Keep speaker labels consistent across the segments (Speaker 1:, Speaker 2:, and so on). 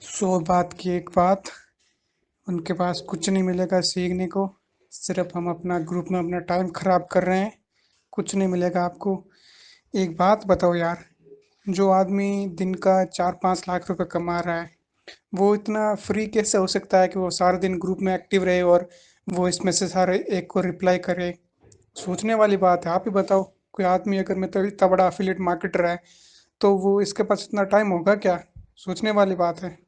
Speaker 1: सौ बात की एक बात। उनके पास कुछ नहीं मिलेगा सीखने को। सिर्फ हम अपना ग्रुप में अपना टाइम खराब कर रहे हैं। कुछ नहीं मिलेगा आपको। एक बात बताओ यार, जो आदमी दिन का 4-5 लाख रुपए कमा रहा है, वो इतना फ्री कैसे हो सकता है कि वो सारा दिन ग्रुप में एक्टिव रहे और वो इसमें से सारे एक को रिप्लाई करे। सोचने वाली बात है। आप ही बताओ, कोई आदमी अगर मैं तो इतना बड़ा अफिलिएट मार्केटर है, तो वो इसके पास इतना टाइम होगा क्या? सोचने वाली बात है।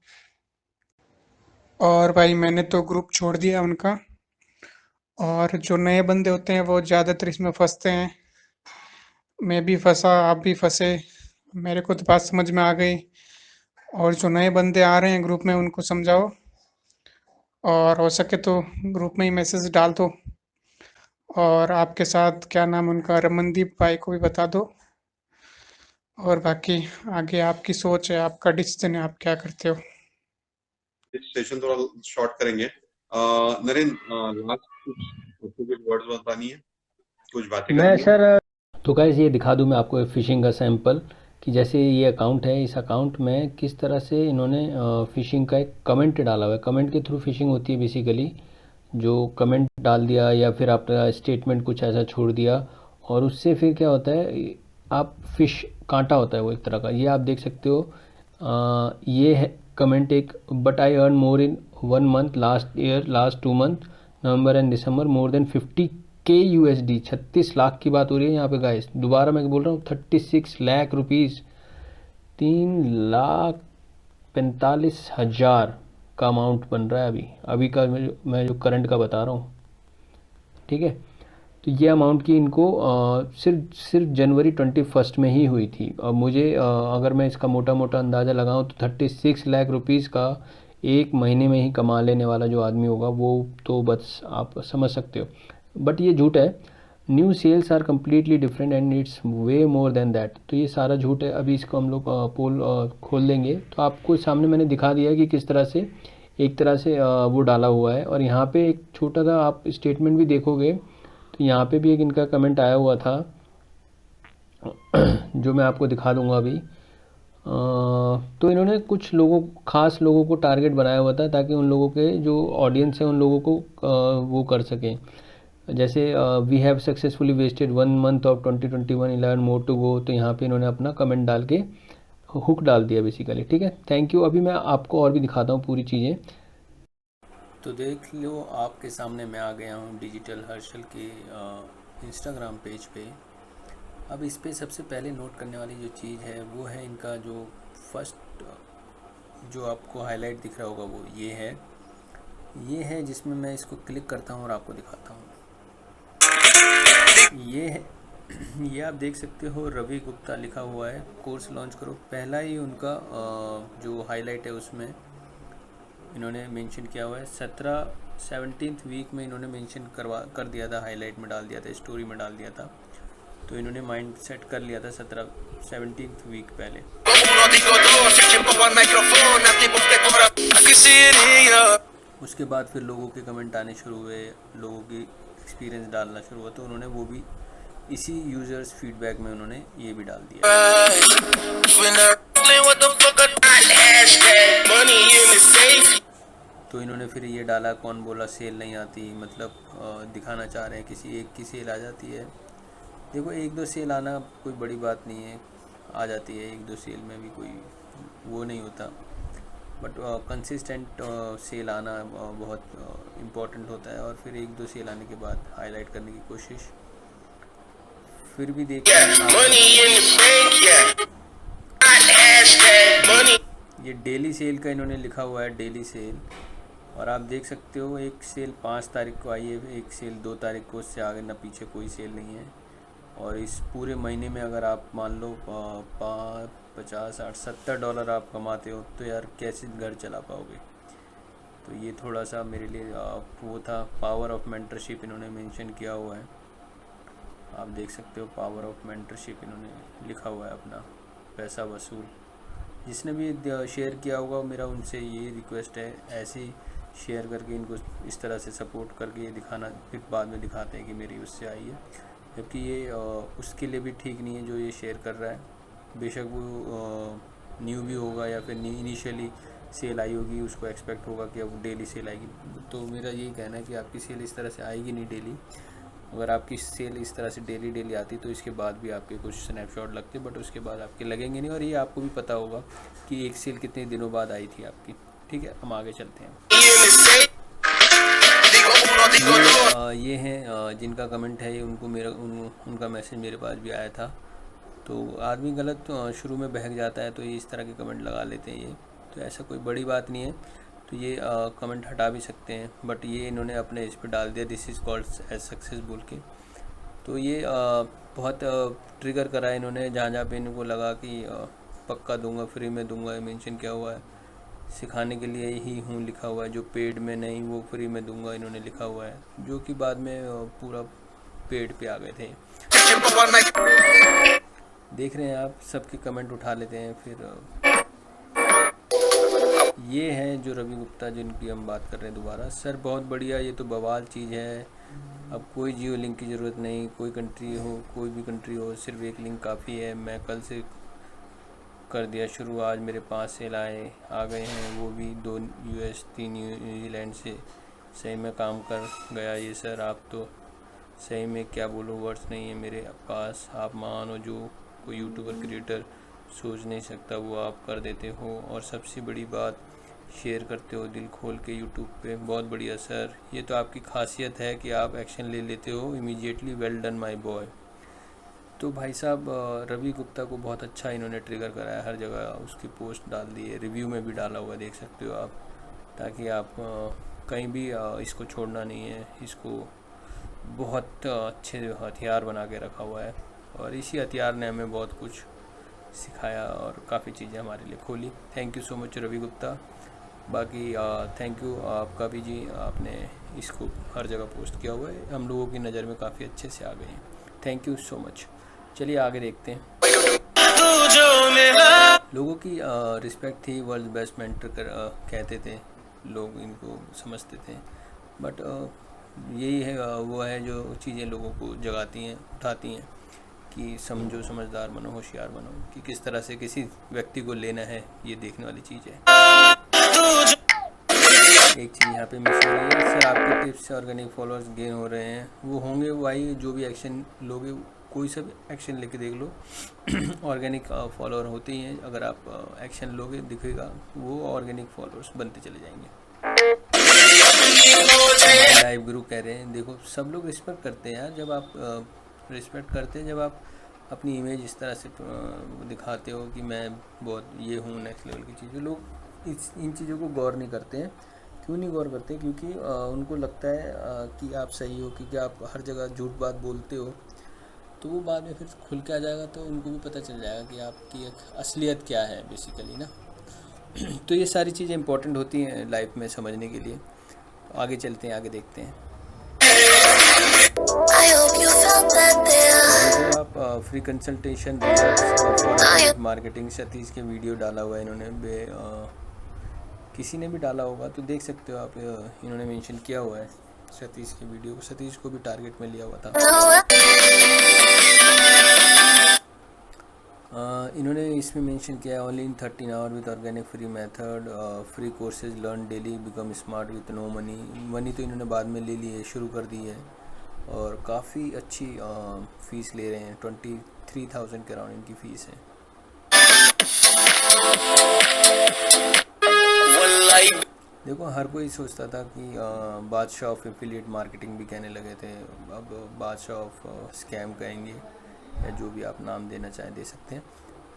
Speaker 1: और भाई मैंने तो ग्रुप छोड़ दिया उनका। और जो नए बंदे होते हैं वो ज़्यादातर इसमें फंसते हैं। मैं भी फंसा, आप भी फंसे। मेरे को तो बात समझ में आ गई। और जो नए बंदे आ रहे हैं ग्रुप में उनको समझाओ, और हो सके तो ग्रुप में ही मैसेज डाल दो। और आपके साथ क्या नाम उनका, रमनदीप भाई को भी बता दो। और बाकी आगे आपकी सोच है, आपका डिसीजन है, आप क्या करते हो।
Speaker 2: सेशन थोड़ा शॉर्ट करेंगे। नरेंद्र, लास्ट कुछ वर्ड्स बतानी है, कुछ बातें
Speaker 3: मैं
Speaker 2: करनी है।
Speaker 3: सर तो गाइस ये दिखा दूं मैं आपको फ़िशिंग का सैंपल कि जैसे ये अकाउंट है, इस अकाउंट में किस तरह से इन्होंने फ़िशिंग का एक कमेंट डाला हुआ है। कमेंट के थ्रू फ़िशिंग होती है बेसिकली। जो कमेंट डाल दिया या फिर आपका स्टेटमेंट कुछ ऐसा छोड़ दिया, और उससे फिर क्या होता है, आप फ़िश कांटा होता है वो एक तरह का, ये आप देख सकते हो। ये है कमेंट एक, but I earn more in 1 month last year, last 2 month November and December, more than 50K USD। 36 lakh की बात हो रही है यहाँ पे गाइस। दोबारा मैं बोल रहा हूँ, 36 लाख रुपीज़, 3,45,000 का अमाउंट बन रहा है अभी अभी का। मैं जो करंट का बता रहा हूँ, ठीक है। तो ये अमाउंट की इनको सिर्फ सिर्फ जनवरी 21 में ही हुई थी। और मुझे अगर मैं इसका मोटा मोटा अंदाज़ा लगाऊं तो 36 लाख रुपीज़ का एक महीने में ही कमा लेने वाला जो आदमी होगा वो, तो बस आप समझ सकते हो। बट ये झूठ है। New sales are completely different and it's way more than that. तो ये सारा झूठ है। अभी इसको हम लोग पोल खोल देंगे तो आपको सामने मैंने दिखा दिया कि किस तरह से, एक तरह से वो डाला हुआ है। और यहाँ पे एक छोटा सा आप स्टेटमेंट भी देखोगे तो यहाँ पे भी एक इनका कमेंट आया हुआ था जो मैं आपको दिखा दूंगा अभी। तो इन्होंने कुछ लोगों, खास लोगों को टारगेट बनाया हुआ था ताकि उन लोगों के जो ऑडियंस है उन लोगों को वो कर सकें। जैसे we have successfully wasted 1 month of 2021, 11 more to go. तो यहाँ पे इन्होंने अपना कमेंट डाल के हुक डाल दिया बेसिकली, ठीक है। Thank you. अभी मैं आपको और भी दिखाता हूँ पूरी चीज़ें। तो देख लो, आपके सामने मैं आ गया हूँ डिजिटल हर्षल के इंस्टाग्राम पेज पे। अब इस पे सबसे पहले नोट करने वाली जो चीज़ है वो है इनका जो फर्स्ट, जो आपको हाईलाइट दिख रहा होगा वो ये है जिसमें मैं इसको क्लिक करता हूँ और आपको दिखाता हूँ। ये है, ये आप देख सकते हो, रवि गुप्ता लिखा हुआ है, कोर्स लॉन्च करो। पहला ही उनका जो हाईलाइट है उसमें इन्होंने मेंशन किया हुआ है। 17th वीक में इन्होंने मेंशन कर दिया था, हाईलाइट में डाल दिया था, स्टोरी में डाल दिया था। तो इन्होंने माइंड सेट कर लिया था 17th वीक पहले। उसके बाद फिर लोगों के कमेंट आने शुरू हुए, लोगों की एक्सपीरियंस डालना शुरू हुआ, तो उन्होंने वो भी इसी यूज़र्स फीडबैक में उन्होंने ये भी डाल दिया। तो इन्होंने फिर ये डाला, कौन बोला सेल नहीं आती, मतलब दिखाना चाह रहे हैं किसी एक की सेल आ जाती है। देखो, एक दो सेल आना कोई बड़ी बात नहीं है, आ जाती है एक दो सेल में भी, कोई वो नहीं होता। बट कंसिस्टेंट सेल आना बहुत इम्पोर्टेंट होता है। और फिर एक दो सेल आने के बाद हाईलाइट करने की कोशिश फिर भी देखिए। ये डेली सेल का इन्होंने लिखा हुआ है, डेली सेल। और आप देख सकते हो, एक सेल 5 तारीख को आई है, एक सेल 2 तारीख को, उससे आगे ना पीछे कोई सेल नहीं है। और इस पूरे महीने में अगर आप मान लो 50, 60, $70 आप कमाते हो, तो यार कैसे घर चला पाओगे। तो ये थोड़ा सा मेरे लिए वो था। पावर ऑफ मेंटरशिप इन्होंने मेंशन किया हुआ है, आप देख सकते हो। पावर ऑफ मेंटरशिप इन्होंने लिखा हुआ है अपना, पैसा वसूल। जिसने भी शेयर किया होगा, मेरा उनसे ये रिक्वेस्ट है, ऐसे ही शेयर करके इनको इस तरह से सपोर्ट करके ये दिखाना, फिर बाद में दिखाते हैं कि मेरी उससे आई है। जबकि ये उसके लिए भी ठीक नहीं है जो ये शेयर कर रहा है। बेशक वो न्यू भी होगा या फिर इनिशियली सेल आई होगी उसको एक्सपेक्ट होगा कि अब डेली सेल आएगी। तो मेरा यही कहना है कि आपकी सेल इस तरह से आएगी नहीं डेली। अगर आपकी सेल इस तरह से डेली आती तो इसके बाद भी आपके कुछ स्नैपशॉट लगते, बट उसके बाद आपके लगेंगे नहीं, और ये आपको भी पता होगा कि एक सेल कितने दिनों बाद आई थी आपकी। ठीक है, हम आगे चलते हैं। ये हैं जिनका कमेंट है, ये उनका मैसेज मेरे पास भी आया था। तो आदमी गलत शुरू में बहक जाता है तो ये इस तरह के कमेंट लगा लेते हैं। ये तो ऐसा कोई बड़ी बात नहीं है, तो ये कमेंट हटा भी सकते हैं, बट ये इन्होंने अपने इस पर डाल दिया this is called as success बोल के। तो ये बहुत ट्रिगर करा है इन्होंने, जहाँ पे इनको लगा कि पक्का दूंगा, फ्री में दूंगा। मेंशन किया हुआ है सिखाने के लिए ही हूँ लिखा हुआ है, जो पेड में नहीं वो फ्री में दूंगा इन्होंने लिखा हुआ है, जो कि बाद में पूरा पेड पे आ गए थे। देख रहे हैं आप, सबके कमेंट उठा लेते हैं। फिर ये हैं जो रवि गुप्ता जिनकी हम बात कर रहे हैं दोबारा। सर बहुत बढ़िया, ये तो बवाल चीज़ है। अब कोई जियो लिंक की ज़रूरत नहीं, कोई भी कंट्री हो, सिर्फ एक लिंक काफ़ी है। मैं कल से कर दिया शुरू, आज मेरे 5 सेल आ गए हैं, वो भी 2 US 3 न्यूजीलैंड से। सही में काम कर गया ये सर, आप तो सही में क्या बोलो, वर्ड्स नहीं है मेरे पास। आप महान हो, जो कोई यूट्यूबर क्रिएटर सोच नहीं सकता वो आप कर देते हो, और सबसे बड़ी बात शेयर करते हो दिल खोल के यूट्यूब पे। बहुत बढ़िया सर, ये तो आपकी खासियत है कि आप एक्शन ले लेते हो immediately. Well done my boy. तो भाई साहब रवि गुप्ता को बहुत अच्छा इन्होंने ट्रिगर कराया, हर जगह उसकी पोस्ट डाल दी है, रिव्यू में भी डाला हुआ देख सकते हो आप, ताकि आप कहीं भी इसको छोड़ना नहीं है। इसको बहुत अच्छे हथियार बना के रखा हुआ है, और इसी हथियार ने हमें बहुत कुछ सिखाया और काफ़ी चीज़ें हमारे लिए खोली। Thank you so much Ravi Gupta. बाकी थैंक यू आपका भी जी, आपने इसको हर जगह पोस्ट किया हुआ है, हम लोगों की नज़र में काफ़ी अच्छे से आ गए हैं। Thank you so much. चलिए आगे देखते हैं। लोगों की रिस्पेक्ट थी, वर्ल्ड बेस्ट मेंटर कहते थे लोग, इनको समझते थे, बट यही है वो है जो चीज़ें लोगों को जगाती हैं, उठाती हैं कि समझो, समझदार बनो, होशियार बनो, कि किस तरह से किसी व्यक्ति को लेना है, ये देखने वाली चीज़ है। एक चीज़ यहाँ पे मिस हो रही है सर, आपके टिप्स से ऑर्गेनिक फॉलोअर्स गेन हो रहे हैं। वो होंगे भाई, जो भी एक्शन लोगे, कोई सा भी एक्शन लेके देख लो ऑर्गेनिक फॉलोअर होते ही हैं। अगर आप एक्शन लोगे दिखेगा, वो ऑर्गेनिक फॉलोअर्स बनते चले जाएंगे। लाइव गुरु कह रहे हैं, देखो सब लोग रिस्पेक्ट करते हैं यार, जब आप रिस्पेक्ट करते हैं, जब आप अपनी इमेज इस तरह से दिखाते हो कि मैं बहुत ये हूँ, नेक्स्ट लेवल की चीज़ें, लोग इन चीज़ों को गौर नहीं करते हैं। क्यों नहीं गौर करते? क्योंकि उनको लगता है कि आप सही हो, क्योंकि आप हर जगह झूठ बात बोलते हो, तो वो बाद में फिर खुल के आ जाएगा, तो उनको भी पता चल जाएगा कि आपकी एक असलियत क्या है बेसिकली ना। तो ये सारी चीज़ें इंपॉर्टेंट होती हैं लाइफ में समझने के लिए। आगे चलते हैं, आगे देखते हैं। तो आप फ्री कंसल्टेशन मार्केटिंग सतीश के वीडियो डाला हुआ है इन्होंने, किसी ने भी डाला होगा तो देख सकते हो आप, इन्होंने मेंशन किया हुआ है सतीश के वीडियो को। सतीश को भी टारगेट में लिया हुआ था। इन्होंने इसमें मेंशन किया है only in 13 hour with organic free method, free courses learn daily, become smart with no money. Money तो इन्होंने बाद में ले ली है, शुरू कर दी है, और काफ़ी अच्छी फ़ीस ले रहे हैं। 23,000 के अराउंड इनकी फ़ीस है। देखो हर कोई सोचता था कि बादशाह ऑफ एफिलिएट मार्केटिंग भी कहने लगे थे, अब बादशाह ऑफ स्कैम कहेंगे, या जो भी आप नाम देना चाहें दे सकते हैं,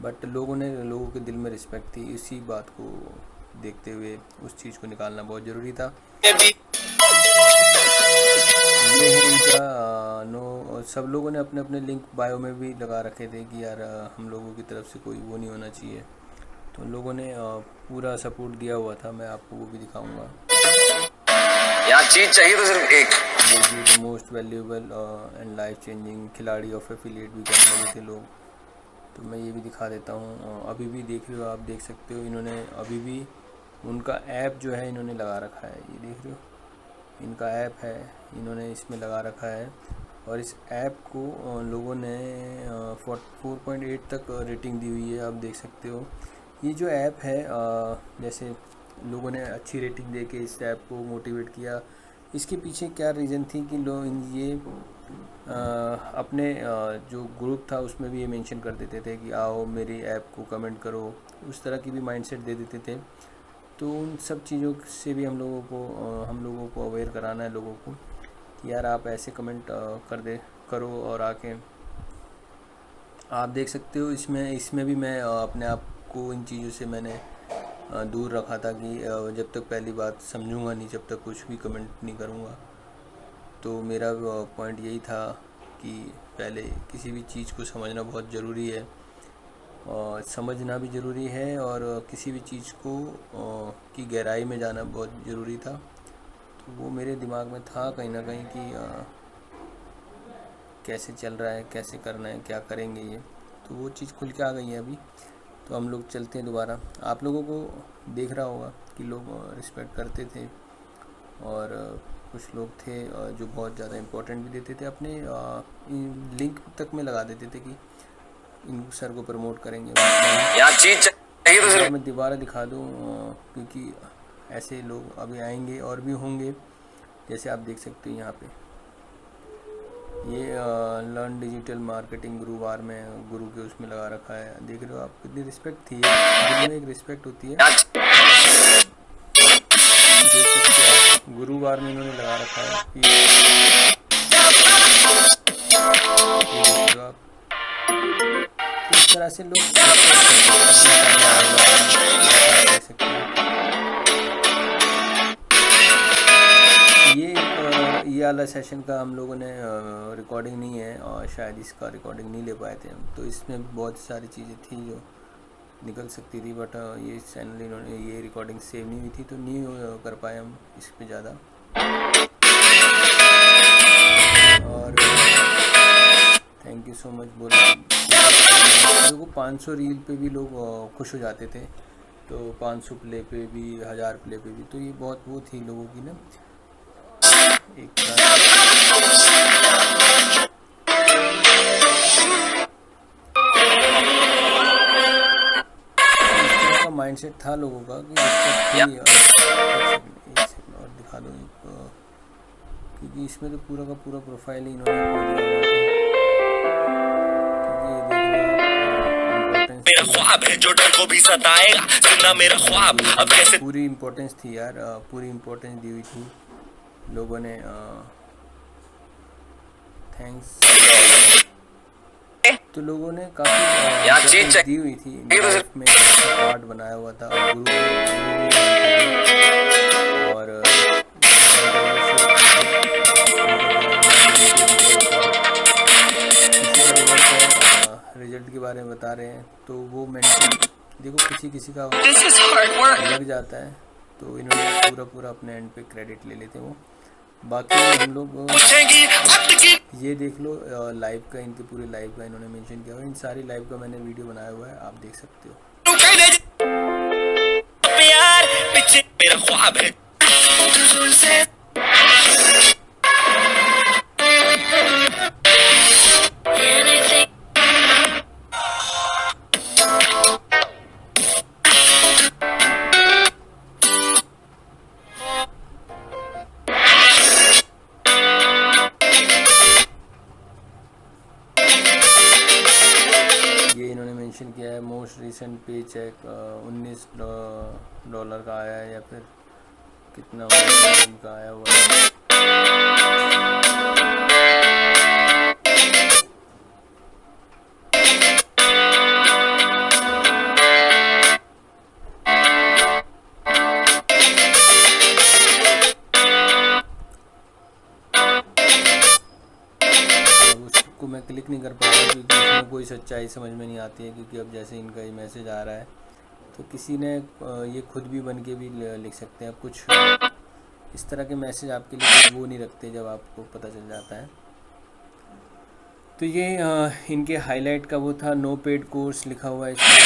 Speaker 3: बट लोगों के दिल में रिस्पेक्ट थी, इसी बात को देखते हुए उस चीज़ को निकालना बहुत ज़रूरी था। ये है इनका नो, सब लोगों ने अपने अपने लिंक बायो में भी लगा रखे थे कि यार हम लोगों की तरफ से कोई वो नहीं होना चाहिए, तो लोगों ने पूरा सपोर्ट दिया हुआ था। मैं आपको वो भी दिखाऊंगा।
Speaker 4: यार चीज चाहिए तो सिर्फ एक।
Speaker 3: The most valuable and life changing खिलाड़ी ऑफ एफिलिएट भी कहने लगे थे लोग, तो मैं ये भी दिखा देता हूँ। अभी भी देख रहे हो आप, देख सकते हो इन्होंने अभी भी उनका ऐप जो है इन्होंने लगा रखा है, ये देख रहे हो इनका ऐप है, इन्होंने इसमें लगा रखा है, और इस ऐप को लोगों ने 4.8 तक रेटिंग दी हुई है, आप देख सकते हो। ये जो ऐप है जैसे लोगों ने अच्छी रेटिंग दे के इस ऐप को मोटिवेट किया। इसके पीछे क्या रीज़न थी कि लोग ये अपने जो ग्रुप था उसमें भी ये मेंशन कर देते थे कि आओ मेरी ऐप को कमेंट करो, उस तरह की भी माइंडसेट दे देते थे। तो उन सब चीज़ों से भी हम लोगों को अवेयर कराना है लोगों को कि यार आप ऐसे कमेंट करो और आके आप देख सकते हो। इसमें भी मैं अपने आप को इन चीज़ों से मैंने दूर रखा था कि जब तक पहली बात समझूंगा नहीं, जब तक कुछ भी कमेंट नहीं करूंगा। तो मेरा पॉइंट यही था कि पहले किसी भी चीज़ को समझना बहुत ज़रूरी है, और समझना भी ज़रूरी है, और किसी भी चीज़ को की गहराई में जाना बहुत ज़रूरी था। तो वो मेरे दिमाग में था कहीं ना कहीं कि कैसे चल रहा है, कैसे करना है, क्या करेंगे ये। तो वो चीज़ खुल के आ गई है अभी। तो हम लोग चलते हैं दोबारा। आप लोगों को देख रहा होगा कि लोग रिस्पेक्ट करते थे, और कुछ लोग थे जो बहुत ज़्यादा इम्पोर्टेंट भी देते थे, अपने लिंक तक में लगा देते थे कि इन सर को प्रमोट करेंगे।
Speaker 4: यार चीज चाहिए तो सिर्फ
Speaker 3: मैं दोबारा दिखा दूँ क्योंकि ऐसे लोग अभी आएंगे और भी होंगे। जैसे आप देख सकते हो यहाँ पे ये लर्न डिजिटल मार्केटिंग गुरुवार में गुरु के उसमें लगा रखा है। देख रहे हो आप कितनी रिस्पेक्ट थी, दिल में एक रिस्पेक्ट होती है। देख सकते हो आप गुरुवार में इन्होंने लगा रखा है कि ये देख रहे हो आप। तो इस तरह से लोग देख सकते हैं। ये वाला सेशन का हम लोगों ने रिकॉर्डिंग नहीं है, और शायद इसका रिकॉर्डिंग नहीं ले पाए थे हम। तो इसमें बहुत सारी चीज़ें थी जो निकल सकती थी, बट ये चैनल इन्होंने ये रिकॉर्डिंग सेव नहीं हुई थी, तो नहीं कर पाए हम इस पे ज़्यादा। और थैंक यू सो मच। लोगों को 500 रील पे भी लोग खुश हो जाते थे, तो 500 प्ले पे भी, 1000 प्ले पे भी। तो ये बहुत वो थी लोगों की ना एक माइंडसेट था लोगों का कि एक सेकंड और दिखा दो क्योंकि इसमें तो पूरा का पूरा प्रोफाइल ही इन्होंने
Speaker 5: मेरा ख्वाब है जो डर को भी सताएगा, सुनना मेरा ख्वाब अब कैसे।
Speaker 3: पूरी इम्पोर्टेंस थी यार, पूरी इम्पोर्टेंस दी हुई थी लोगों ने। थैंक्स। तो लोगों ने काफ़ी दी हुई थी लाइफ में, पार्ट बनाया हुआ था गुरु और रिजल्ट के बारे में बता रहे हैं। तो वो मेंटल देखो किसी का लग जाता है, तो इन्होंने पूरा अपने एंड पे क्रेडिट ले लेते हैं वो। बाकी हम लोग ये देख लो लाइव का, इनके पूरे लाइव का इन्होंने मेंशन किया हुआ है। इन सारी लाइव का मैंने वीडियो बनाया हुआ है, आप देख सकते हो।
Speaker 5: प्यार पीछे मेरा ख्वाब है।
Speaker 3: किया है मोस्ट रिसेंट पे चेक $19 का आया है, या फिर कितना का आया हुआ है। मैं क्लिक नहीं कर पा रहा क्योंकि इसमें कोई सच्चाई समझ में नहीं आती है, क्योंकि अब जैसे इनका ये मैसेज आ रहा है तो किसी ने ये खुद भी बन के भी लिख सकते हैं। अब कुछ इस तरह के मैसेज आपके लिए वो नहीं रखते जब आपको पता चल जाता है। तो ये इनके हाईलाइट का वो था, नो पेड कोर्स लिखा हुआ है इसमें।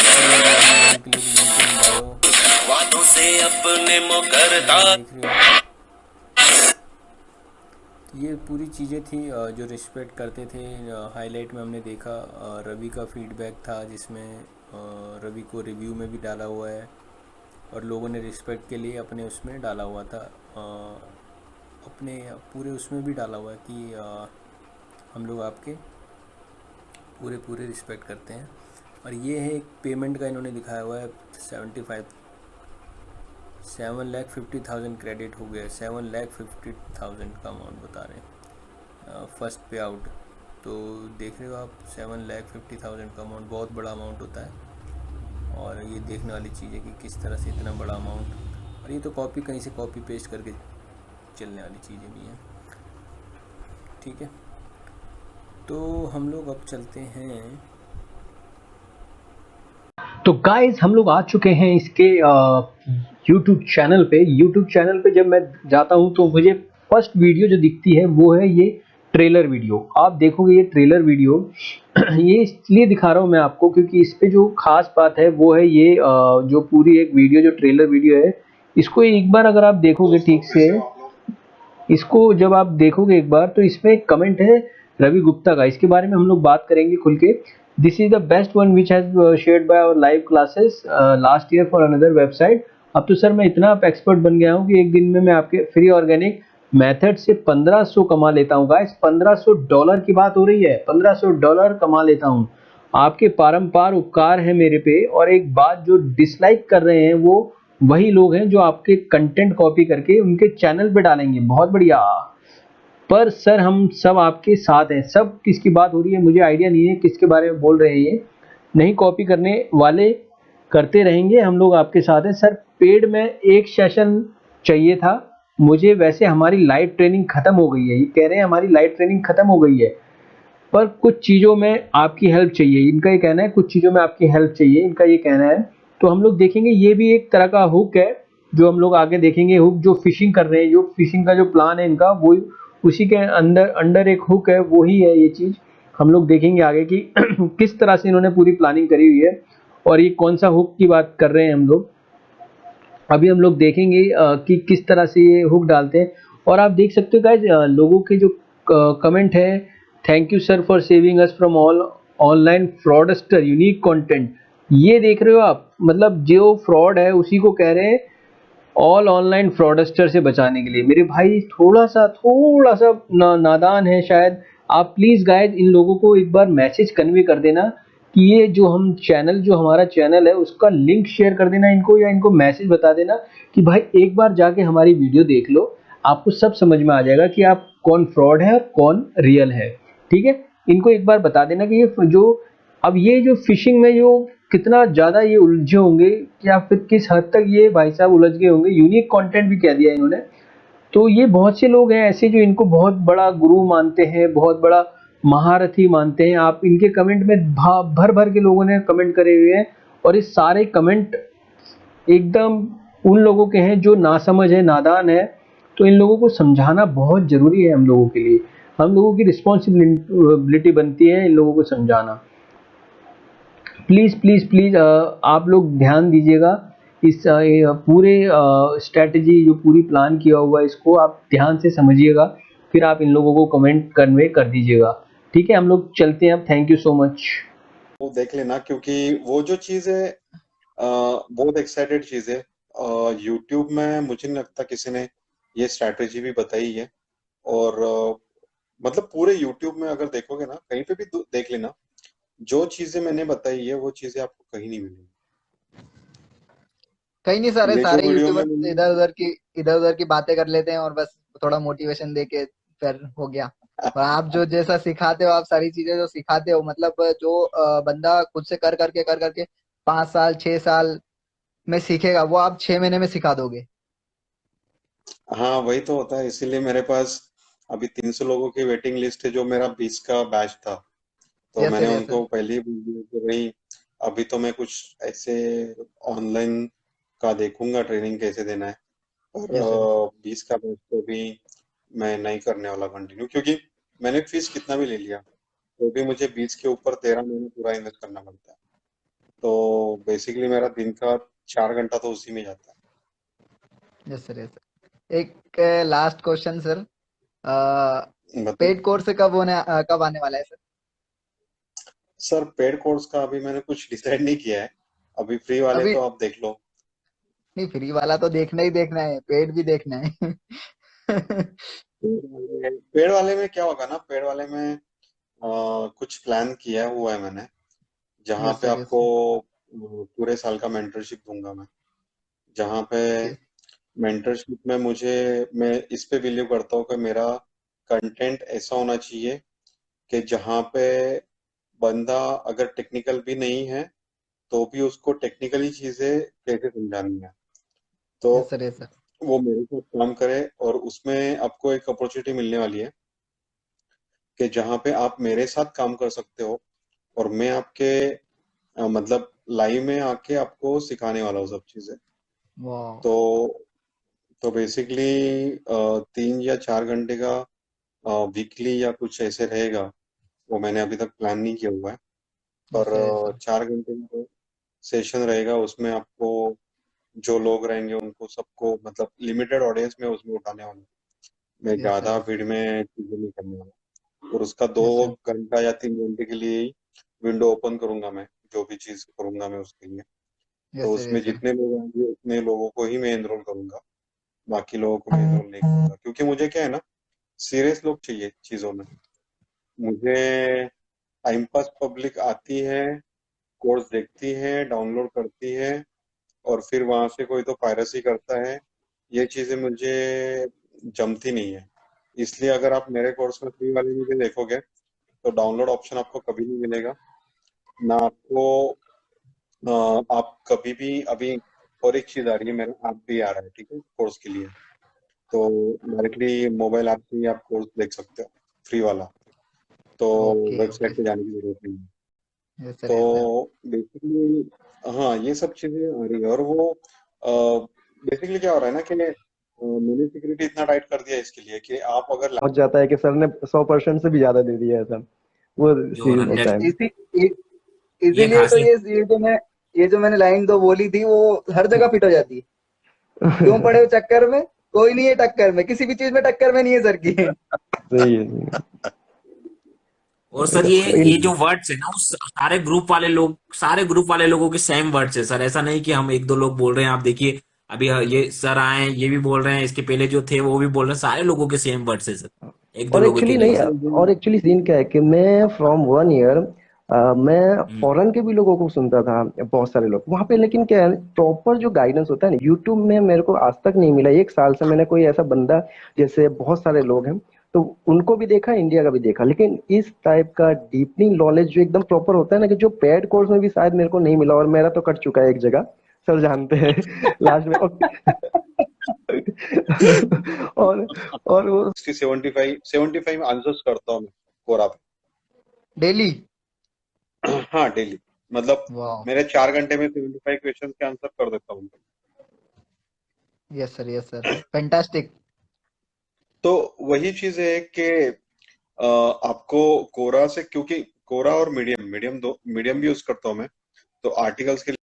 Speaker 3: ये पूरी चीज़ें थी जो रिस्पेक्ट करते थे। हाईलाइट में हमने देखा रवि का फीडबैक था, जिसमें रवि को रिव्यू में भी डाला हुआ है और लोगों ने रिस्पेक्ट के लिए अपने उसमें डाला हुआ था, अपने पूरे उसमें भी डाला हुआ है कि हम लोग आपके पूरे पूरे रिस्पेक्ट करते हैं। और ये है एक पेमेंट का इन्होंने दिखाया हुआ है 7,50,000 क्रेडिट हो गया, 7,50,000 का अमाउंट बता रहे हैं फर्स्ट पे आउट। तो देख रहे हो आप 7,50,000 का अमाउंट बहुत बड़ा अमाउंट होता है, और ये देखने वाली चीज़ है कि किस तरह से इतना बड़ा अमाउंट। और ये तो कॉपी कहीं से कॉपी पेस्ट करके चलने वाली चीज़ें भी हैं, ठीक है। तो हम लोग अब चलते हैं।
Speaker 6: तो गाइस हम लोग आ चुके हैं इसके यूट्यूब चैनल पे। यूट्यूब चैनल पे जब मैं जाता हूं तो मुझे फर्स्ट वीडियो जो दिखती है वो है ये ट्रेलर वीडियो। आप देखोगे ये ट्रेलर वीडियो ये इसलिए दिखा रहा हूं मैं आपको क्योंकि इस पे जो खास बात है वो है ये जो पूरी एक वीडियो जो ट्रेलर वीडियो है, इसको एक बार अगर आप देखोगे ठीक से, इसको जब आप देखोगे एक बार तो इसमें एक कमेंट है रवि गुप्ता का, इसके बारे में हम लोग बात करेंगे खुल के। This is the best one which has shared by our live classes last year for another website. अब तो सर मैं इतना एक्सपर्ट बन गया हूँ कि एक दिन में मैं आपके फ्री ऑर्गेनिक मेथड से 1500 कमा लेता हूँ। गाइस $1500 की बात हो रही है, $1500 कमा लेता हूँ। आपके पारंपार उपकार है मेरे पे। और एक बात, जो डिसलाइक कर रहे हैं वो वही लोग हैं जो आपके कंटेंट कॉपी करके उनके चैनल पे डालेंगे। बहुत बढ़िया। पर सर हम सब आपके साथ हैं। सब किसकी बात हो रही है मुझे आइडिया नहीं है, किसके बारे में बोल रहे हैं ये। नहीं कॉपी करने वाले करते रहेंगे, हम लोग आपके साथ हैं। सर पेड में एक सेशन चाहिए था मुझे, वैसे हमारी लाइव ट्रेनिंग खत्म हो गई है। ये कह रहे हैं हमारी लाइव ट्रेनिंग खत्म हो गई है, पर कुछ चीज़ों में आपकी हेल्प चाहिए। इनका ये कहना है कुछ चीज़ों में आपकी हेल्प चाहिए, इनका ये कहना है। तो हम लोग देखेंगे, ये भी एक तरह का हुक है जो हम लोग आगे देखेंगे। हुक जो फिशिंग कर रहे हैं, जो फिशिंग का जो प्लान है इनका, वो उसी के अंडर एक हुक है, वही है ये चीज़। हम लोग देखेंगे आगे कि किस तरह से इन्होंने पूरी प्लानिंग करी हुई है और ये कौन सा हुक की बात कर रहे हैं हम लोग। अभी हम लोग देखेंगे कि किस तरह से ये हुक डालते हैं। और आप देख सकते हो गाइस, लोगों के जो कमेंट है, thank you sir for saving us from all online fraudster unique content. ये देख रहे हो आप, मतलब जो फ्रॉड है उसी को कह रहे हैं ऑल ऑनलाइन फ्रॉडस्टर से बचाने के लिए। मेरे भाई थोड़ा सा नादान है शायद। आप प्लीज़ गाइस इन लोगों को एक बार मैसेज कन्वे कर देना कि ये जो हम चैनल, जो हमारा चैनल है उसका लिंक शेयर कर देना इनको, या इनको मैसेज बता देना कि भाई एक बार जाके हमारी वीडियो देख लो, आपको सब समझ में आ जाएगा कि आप कौन फ्रॉड है और कौन रियल है। ठीक है, इनको एक बार बता देना कि ये जो अब ये जो फिशिंग में जो कितना ज़्यादा ये उलझे होंगे, या फिर किस हद तक ये भाई साहब उलझ गए होंगे। यूनिक कंटेंट भी कह दिया इन्होंने। तो ये बहुत से लोग हैं ऐसे जो इनको बहुत बड़ा गुरु मानते हैं, बहुत बड़ा महारथी मानते हैं। आप इनके कमेंट में भर भर के लोगों ने कमेंट करे हुए हैं, और ये सारे कमेंट एकदम उन लोगों के हैं जो नासमझ है, नादान है। तो इन लोगों को समझाना बहुत ज़रूरी है हम लोगों के लिए। हम लोगों की रिस्पॉन्सिबिलिटी बनती है इन लोगों को समझाना। प्लीज़ प्लीज़ प्लीज़ आप लोग ध्यान दीजिएगा इस पूरे स्ट्रैटेजी जो पूरी प्लान किया हुआ है, इसको आप ध्यान से समझिएगा, फिर आप इन लोगों को कमेंट कन्वे कर दीजिएगा। ठीक है, हम लोग चलते हैं अब। Thank you so much.
Speaker 2: वो देख लेना, क्योंकि वो जो चीज है बहुत एक्साइटेड चीज है। यूट्यूब में मुझे नहीं लगता किसी ने ये स्ट्रैटेजी भी बताई है। और मतलब पूरे यूट्यूब में अगर देखोगे ना, कहीं पे भी देख लेना, जो चीजें मैंने बताई है वो चीजें आपको कहीं नहीं मिलेंगी।
Speaker 7: कहीं नहीं, सारे
Speaker 2: ये जो
Speaker 7: सारे
Speaker 2: वीडियो में
Speaker 7: यूट्यूबर्स इधर उधर की बातें कर लेते हैं और बस थोड़ा मोटिवेशन दे के फिर हो गया। और आप जो जैसा सिखाते हो, आप सारी चीजें जो सिखाते हो, मतलब जो बंदा खुद से कर करके 5 साल 6 साल में सीखेगा, वो आप 6 महीने में सिखा दोगे।
Speaker 2: हाँ वही तो होता है, इसीलिए मेरे पास अभी 300 लोगों की वेटिंग लिस्ट है, जो मेरा 20 का बैच था। तो
Speaker 7: यस
Speaker 2: मैंने
Speaker 7: सर, यस
Speaker 2: उनको
Speaker 7: सर,
Speaker 2: पहले ही बोल दिया कि भाई अभी तो मैं कुछ ऐसे ऑनलाइन का देखूंगा ट्रेनिंग कैसे देना है। और
Speaker 7: यस सर।
Speaker 2: 20 का बैच तो भी मैं नहीं करने वाला कंटिन्यू, क्योंकि मैंने फीस कितना भी ले लिया तो भी मुझे 20 के ऊपर 13 महीने पूरा इन्वेस्ट करना पड़ता है। तो बेसिकली मेरा दिन का 4 घंटा तो उसी में जाता है।
Speaker 7: Yes sir, yes sir. एक लास्ट क्वेश्चन सर,
Speaker 2: मतलब
Speaker 7: पेड कोर्स कब आने वाला है सर?
Speaker 2: सर पेड कोर्स का अभी मैंने कुछ डिसाइड नहीं किया है। अभी फ्री वाले
Speaker 7: अभी
Speaker 2: तो आप देख लो।
Speaker 7: नहीं, फ्री वाला तो देखना ही देखना है, पेड भी देखना है।
Speaker 2: पेड़ वाले में क्या होगा ना, पेड़ वाले में कुछ प्लान किया हुआ है मैंने, जहाँ
Speaker 7: यस
Speaker 2: पे
Speaker 7: सर, यस
Speaker 2: आपको
Speaker 7: सर।
Speaker 2: पूरे साल का मेंटरशिप दूंगा मैं। जहाँ पे
Speaker 7: ओके।
Speaker 2: मेंटरशिप में मैं इस पे बिलीव करता हूँ कि मेरा कंटेंट ऐसा होना चाहिए कि जहाँ पे बंदा अगर टेक्निकल भी नहीं है तो भी उसको टेक्निकली चीजें कैसे समझानी है, तो
Speaker 7: यस सर, यस सर।
Speaker 2: वो मेरे साथ काम करे। और उसमें आपको एक अपॉर्चुनिटी मिलने वाली है कि जहाँ पे आप मेरे साथ काम कर सकते हो और मैं आपके मतलब लाइव में आके आपको सिखाने वाला हूँ सब चीजें।
Speaker 7: वाह।
Speaker 2: तो बेसिकली 3 या 4 घंटे का वीकली या कुछ ऐसे रहेगा, वो मैंने अभी तक प्लान नहीं किया हुआ है।
Speaker 7: यस
Speaker 2: पर
Speaker 7: सर, यस सर।
Speaker 2: 4 घंटे का सेशन रहेगा, उसमें आपको जो लोग रहेंगे उनको सबको मतलब लिमिटेड ऑडियंस में उसमें उठाने वाला हूँ। मैं
Speaker 7: यस सर,
Speaker 2: ज्यादा
Speaker 7: यस
Speaker 2: भीड़
Speaker 7: सर।
Speaker 2: में चीजें नहीं करने वाला, और उसका दो
Speaker 7: यस सर,
Speaker 2: घंटा या 3 घंटे के लिए ही विंडो ओपन करूंगा मैं। जो भी चीज करूंगा मैं उसके लिए, तो
Speaker 7: यस सर,
Speaker 2: उसमें
Speaker 7: यस सर।
Speaker 2: जितने लोग आएंगे उतने लोगों को ही मैं एनरोल करूंगा, बाकी लोगों को मैं एनरोल नहीं करूंगा। क्योंकि मुझे क्या है ना, सीरियस लोग चाहिए चीजों में। मुझे टाइम पास पब्लिक आती है, कोर्स देखती है, डाउनलोड करती है, और फिर वहां से कोई तो पायरेसी करता है। ये चीजें मुझे जमती नहीं है। इसलिए अगर आप मेरे कोर्स में फ्री वाले में भी देखोगे तो डाउनलोड ऑप्शन आपको कभी नहीं मिलेगा ना आपको। आप कभी भी अभी, और एक चीज आ रही है, मेरा ऐप भी आ रहा है, ठीक है, कोर्स के लिए। तो डायरेक्टली मोबाइल ऐप से ही आप कोर्स देख सकते हो, फ्री वाला। तो
Speaker 7: ओके, ओके
Speaker 2: वेबसाइट पे
Speaker 7: सर।
Speaker 2: जाने की जरूरत नहीं है।
Speaker 7: Yes sir, yes sir.
Speaker 2: तो बेसिकली हाँ, ये सब चीजें आ रही है। और वो बेसिकली क्या हो रहा है ना कि मैंने सिक्योरिटी इतना टाइट कर दिया है इसके लिए कि आप अगर
Speaker 8: पहुंच जाता है कि सर ने 100% से भी ज्यादा दे दिया है सर, वो
Speaker 9: जो
Speaker 8: सीन होता
Speaker 7: इस
Speaker 9: रंजन,
Speaker 8: है।
Speaker 7: इसी इ-
Speaker 9: ये
Speaker 7: इसीलिए तो
Speaker 9: खासियत,
Speaker 7: ये जो मैंने लाइन दो बोली थी, वो हर जगह फिट हो जाती है। क्यों पड़े हो चक्कर में? कोई नहीं है टक्कर में, किसी भी चीज में टक्कर में नहीं है सर की।
Speaker 8: सही है, सही
Speaker 9: और सर ये
Speaker 8: है।
Speaker 9: जो वर्ड्स है ना, उस सारे ग्रुप वाले लोगों के सेम वर्ड्स है सर। ऐसा नहीं कि हम एक दो लोग बोल रहे हैं। आप देखिए, अभी ये सर आए हैं, ये भी बोल रहे हैं, इसके पहले जो थे वो भी बोल रहे हैं, सारे लोगों के सेम वर्ड्स है सर, एक दो
Speaker 8: और
Speaker 9: लोगों के
Speaker 8: एक्चुअली
Speaker 9: नहीं
Speaker 8: नहीं,
Speaker 9: सर।
Speaker 8: और एक्चुअली सीन क्या है कि मैं फ्रॉम 1 ईयर मैं
Speaker 9: हम्म।
Speaker 8: फॉरेन के भी लोगों को सुनता था, बहुत सारे लोग वहां पे। लेकिन क्या है, प्रॉपर जो गाइडेंस होता है ना यूट्यूब में, मेरे को आज तक नहीं मिला। 1 साल से मैंने कोई ऐसा बंदा, जैसे बहुत सारे लोग हैं तो उनको भी देखा, इंडिया का भी देखा, लेकिन इस टाइप का डीपनिंग नॉलेज जो एकदम प्रॉपर होता है ना, कि जो पेड कोर्स में भी शायद मेरे को नहीं मिला। और मेरा तो कट चुका है एक जगह, सर जानते हैं। लास्ट में और और वो
Speaker 2: 75 आंसर्स करता हूँ मैं कोरा
Speaker 7: डेली।
Speaker 2: पे। हाँ, डेली। मतलब
Speaker 7: वाह।
Speaker 2: मेरे 4 घंटे में 75 क्वेश्चन के आंसर कर देता हूँ।
Speaker 7: Yes sir, yes sir. Fantastic.
Speaker 2: तो वही चीज है कि आपको कोरा से, क्योंकि कोरा और मीडियम भी यूज करता हूँ मैं, तो आर्टिकल्स के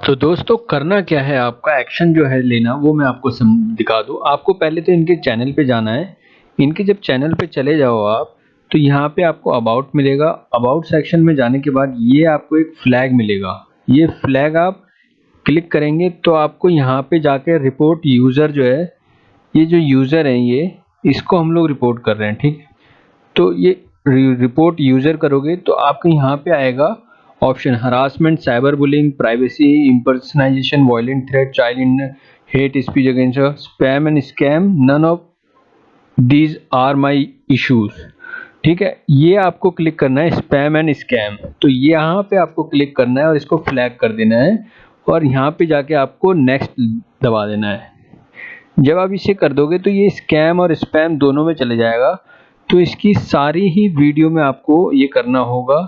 Speaker 6: तो दोस्तों करना क्या है, आपका एक्शन जो है लेना वो मैं आपको दिखा दूँ। आपको पहले तो इनके चैनल पे जाना है। इनके जब चैनल पे चले जाओ आप, तो यहाँ पे आपको अबाउट मिलेगा। अबाउट सेक्शन में जाने के बाद ये आपको एक फ्लैग मिलेगा। ये फ्लैग आप क्लिक करेंगे तो आपको यहाँ पे जाके रिपोर्ट यूज़र जो है, ये जो यूज़र हैं ये, इसको हम लोग रिपोर्ट कर रहे हैं, ठीक है। तो ये रिपोर्ट यूज़र करोगे तो आपको यहाँ पे आएगा option harassment, cyber bullying, privacy impersonation, violent threat, child in hate speech against, spam and scam, none of these are my issues. ठीक है, ये आपको क्लिक करना है, स्पैम एंड स्कैम। तो यहाँ पे आपको क्लिक करना है और इसको फ्लैग कर देना है और यहाँ पे जाके आपको नेक्स्ट दबा देना है। जब आप इसे कर दोगे तो ये स्कैम और स्पैम दोनों में चले जाएगा। तो इसकी सारी ही वीडियो में आपको ये करना होगा,